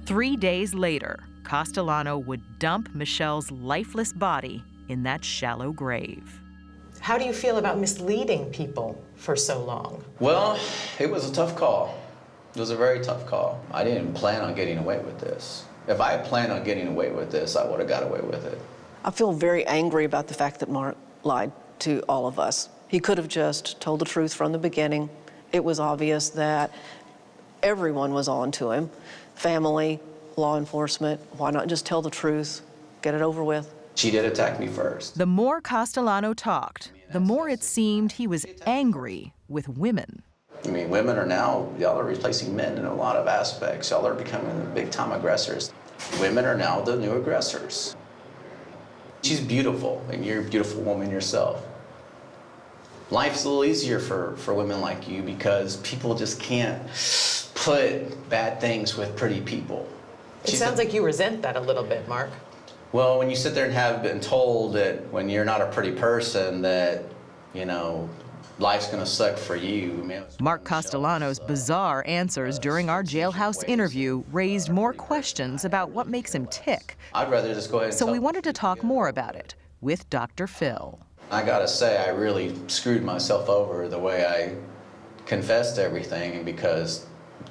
3 days later, Castellano would dump Michelle's lifeless body in that shallow grave. How do you feel about misleading people for so long? Well, it was a tough call. It was a very tough call. I didn't plan on getting away with this. If I had planned on getting away with this, I would have got away with it. I feel very angry about the fact that Mark lied to all of us. He could have just told the truth from the beginning. It was obvious that everyone was on to him. Family, law enforcement. Why not just tell the truth, get it over with? She did attack me first. The more Castellano talked, the more it seemed he was angry with women. I mean, women are now, y'all are replacing men in a lot of aspects. Y'all are becoming the big-time aggressors. Women are now the new aggressors. She's beautiful, and you're a beautiful woman yourself. Life's a little easier for women like you because people just can't put bad things with pretty people. It sounds like you resent that a little bit, Mark. Well, when you sit there and have been told that when you're not a pretty person that, you know, life's gonna suck for you. Man. Mark Castellano's bizarre answers during our jailhouse interview raised more questions about what makes him tick. I'd rather just go ahead and So we wanted to talk more about it with Dr. Phil. I gotta say, I really screwed myself over the way I confessed everything because,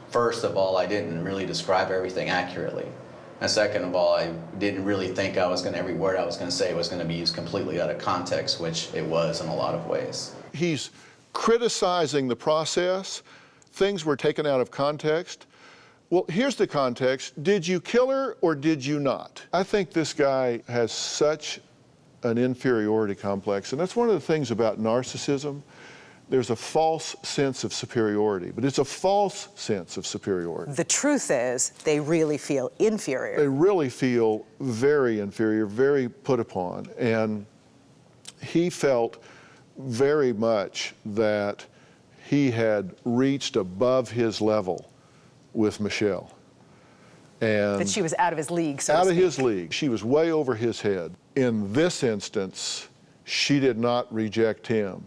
first of all, I didn't really describe everything accurately. And second of all, I didn't really think every word I was gonna say was gonna be used completely out of context, which it was in a lot of ways. He's criticizing the process. Things were taken out of context. Well, here's the context. Did you kill her or did you not? I think this guy has such an inferiority complex, and that's one of the things about narcissism. There's a false sense of superiority, but it's a false sense of superiority. The truth is, they really feel inferior. They really feel very inferior, very put upon, and he felt very much that he had reached above his level with Michelle. And that she was out of his league, so out of his league. She was way over his head. In this instance, she did not reject him.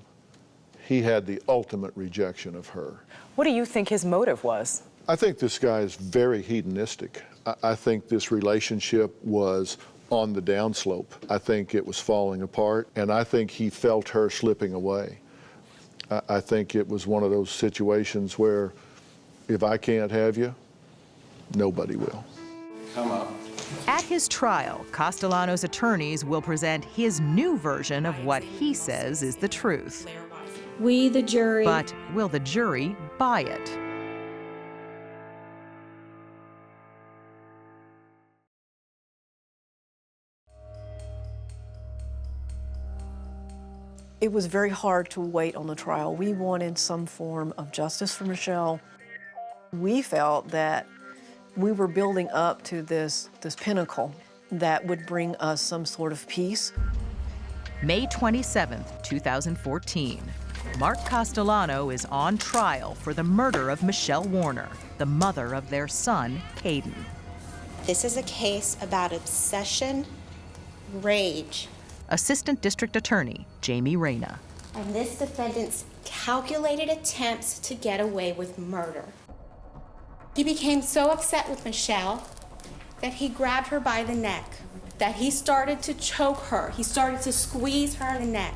He had the ultimate rejection of her. What do you think his motive was? I think this guy is very hedonistic. I think this relationship was on the downslope. I think it was falling apart, and I think he felt her slipping away. I think it was one of those situations where if I can't have you, nobody will. Come up. At his trial, Castellano's attorneys will present his new version of what he says is the truth. We, the jury. But will the jury buy it? It was very hard to wait on the trial. We wanted some form of justice for Michelle. We felt that we were building up to this pinnacle that would bring us some sort of peace. May 27th, 2014. Mark Castellano is on trial for the murder of Michelle Warner, the mother of their son, Caden. This is a case about obsession, rage. Assistant District Attorney Jamie Reyna. And this defendant's calculated attempts to get away with murder. He became so upset with Michelle that he grabbed her by the neck, that he started to choke her. He started to squeeze her in the neck.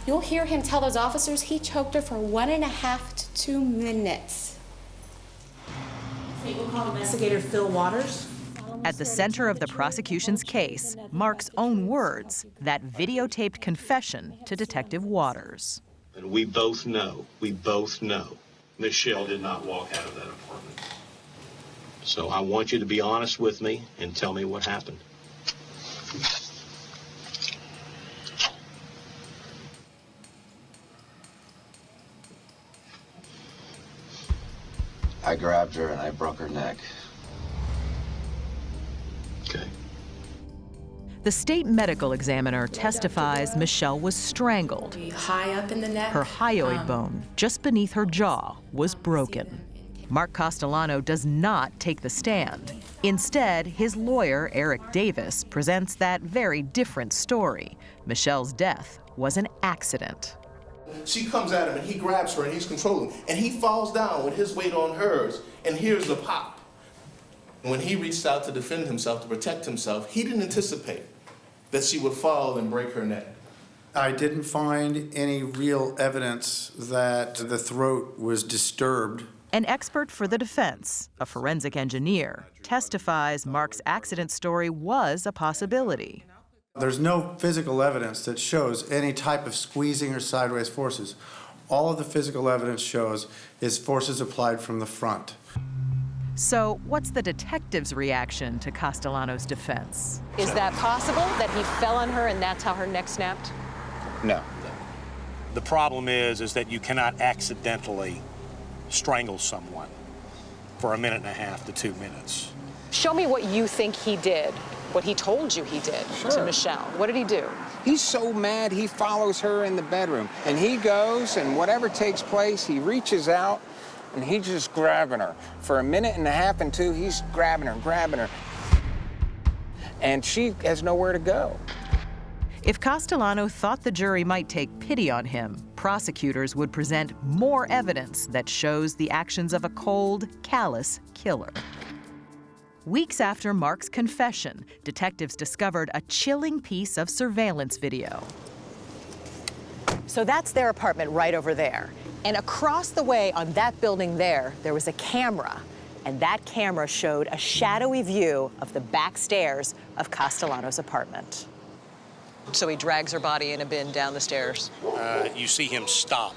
You'll hear him tell those officers he choked her for 1.5 to 2 minutes. We'll call investigator Phil Waters. At the center of the prosecution's case, Mark's own words, that videotaped confession to Detective Waters. And we both know, Michelle did not walk out of that apartment. So I want you to be honest with me and tell me what happened. I grabbed her and I broke her neck. Okay. The state medical examiner testifies Michelle was strangled. High up in the neck. Her hyoid bone, just beneath her jaw, was broken. Mark Castellano does not take the stand. Instead, his lawyer, Eric Davis, presents that very different story. Michelle's death was an accident. She comes at him and he grabs her and he's controlling. And he falls down with his weight on hers and here's the pop. When he reached out to defend himself, to protect himself, he didn't anticipate that she would fall and break her neck. I didn't find any real evidence that the throat was disturbed. An expert for the defense, a forensic engineer, testifies Mark's accident story was a possibility. There's no physical evidence that shows any type of squeezing or sideways forces. All of the physical evidence shows is forces applied from the front. So what's the detective's reaction to Castellano's defense? Is that possible, that he fell on her and that's how her neck snapped? No. The problem is that you cannot accidentally strangle someone for 1.5 to 2 minutes. Show me what you think he did, what he told you he did to Michelle. What did he do? He's so mad he follows her in the bedroom. And he goes, and whatever takes place, he reaches out, and he's just grabbing her. For 1.5 and 2, he's grabbing her. And she has nowhere to go. If Castellano thought the jury might take pity on him, prosecutors would present more evidence that shows the actions of a cold, callous killer. Weeks after Mark's confession, detectives discovered a chilling piece of surveillance video. So that's their apartment right over there. And across the way on that building there was a camera. And that camera showed a shadowy view of the back stairs of Castellano's apartment. So he drags her body in a bin down the stairs. You see him stop,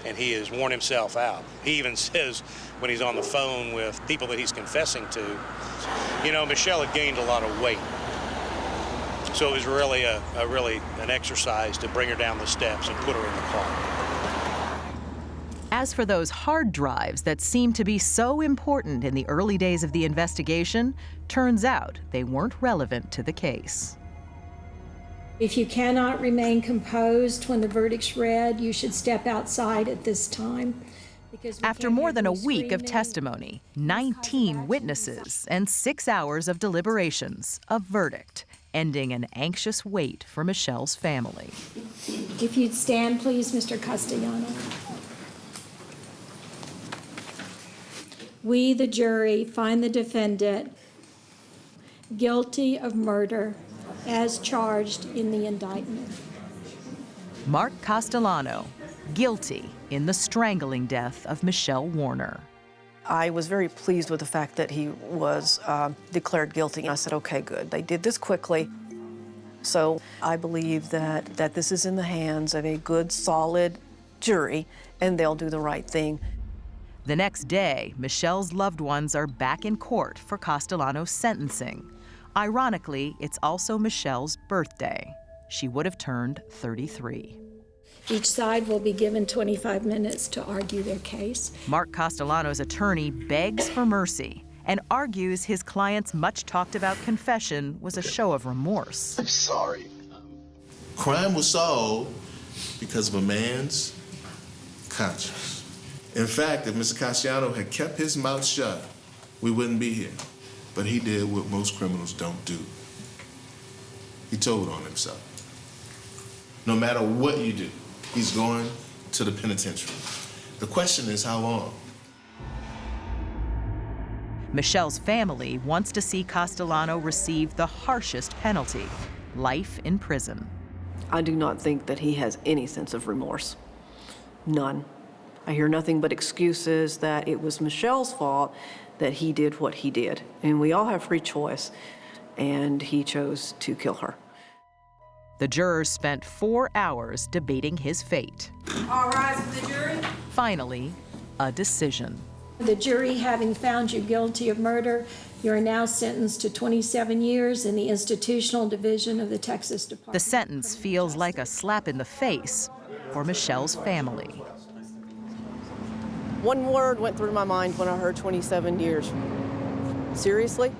and he has worn himself out. He even says when he's on the phone with people that he's confessing to, you know, Michelle had gained a lot of weight. So it was really an exercise to bring her down the steps and put her in the car. As for those hard drives that seemed to be so important in the early days of the investigation, turns out they weren't relevant to the case. If you cannot remain composed when the verdict's read, you should step outside at this time. After more than a week of testimony, 19 witnesses, and 6 hours of deliberations, a verdict, ending an anxious wait for Michelle's family. If you'd stand, please, Mr. Castellano. We, the jury, find the defendant guilty of murder as charged in the indictment. Mark Castellano, guilty in the strangling death of Michelle Warner. I was very pleased with the fact that he was declared guilty. I said, okay, good. They did this quickly. So I believe that this is in the hands of a good, solid jury, and they'll do the right thing. The next day, Michelle's loved ones are back in court for Castellano's sentencing. Ironically, it's also Michelle's birthday. She would have turned 33. Each side will be given 25 minutes to argue their case. Mark Castellano's attorney begs for mercy and argues his client's much-talked-about confession was a show of remorse. I'm sorry. Crime was solved because of a man's conscience. In fact, if Mr. Castellano had kept his mouth shut, we wouldn't be here. But he did what most criminals don't do. He told on himself. No matter what you do, he's going to the penitentiary. The question is, how long? Michelle's family wants to see Castellano receive the harshest penalty, life in prison. I do not think that he has any sense of remorse. None. I hear nothing but excuses that it was Michelle's fault that he did what he did. And we all have free choice, and he chose to kill her. The jurors spent 4 hours debating his fate. All rise for the jury. Finally, a decision. The jury, having found you guilty of murder, you are now sentenced to 27 years in the institutional division of the Texas Department. The sentence feels like a slap in the face for Michelle's family. One word went through my mind when I heard 27 years. Seriously?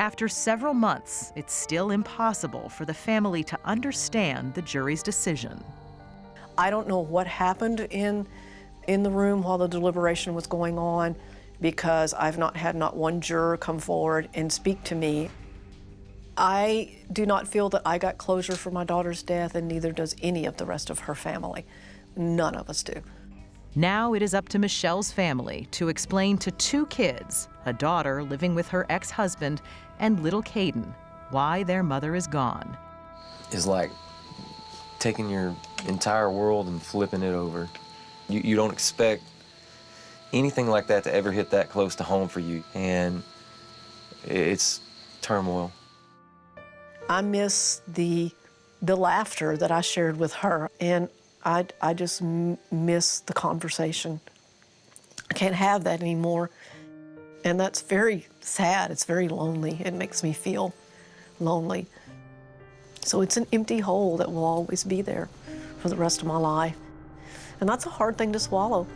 After several months, it's still impossible for the family to understand the jury's decision. I don't know what happened in the room while the deliberation was going on, because I've not had one juror come forward and speak to me. I do not feel that I got closure for my daughter's death, and neither does any of the rest of her family. None of us do. Now it is up to Michelle's family to explain to 2 kids, a daughter living with her ex-husband and little Caden, why their mother is gone. It's like taking your entire world and flipping it over. You don't expect anything like that to ever hit that close to home for you, and it's turmoil. I miss the laughter that I shared with her, and I just miss the conversation. I can't have that anymore, and that's very sad. It's very lonely. It makes me feel lonely. So it's an empty hole that will always be there for the rest of my life, and that's a hard thing to swallow.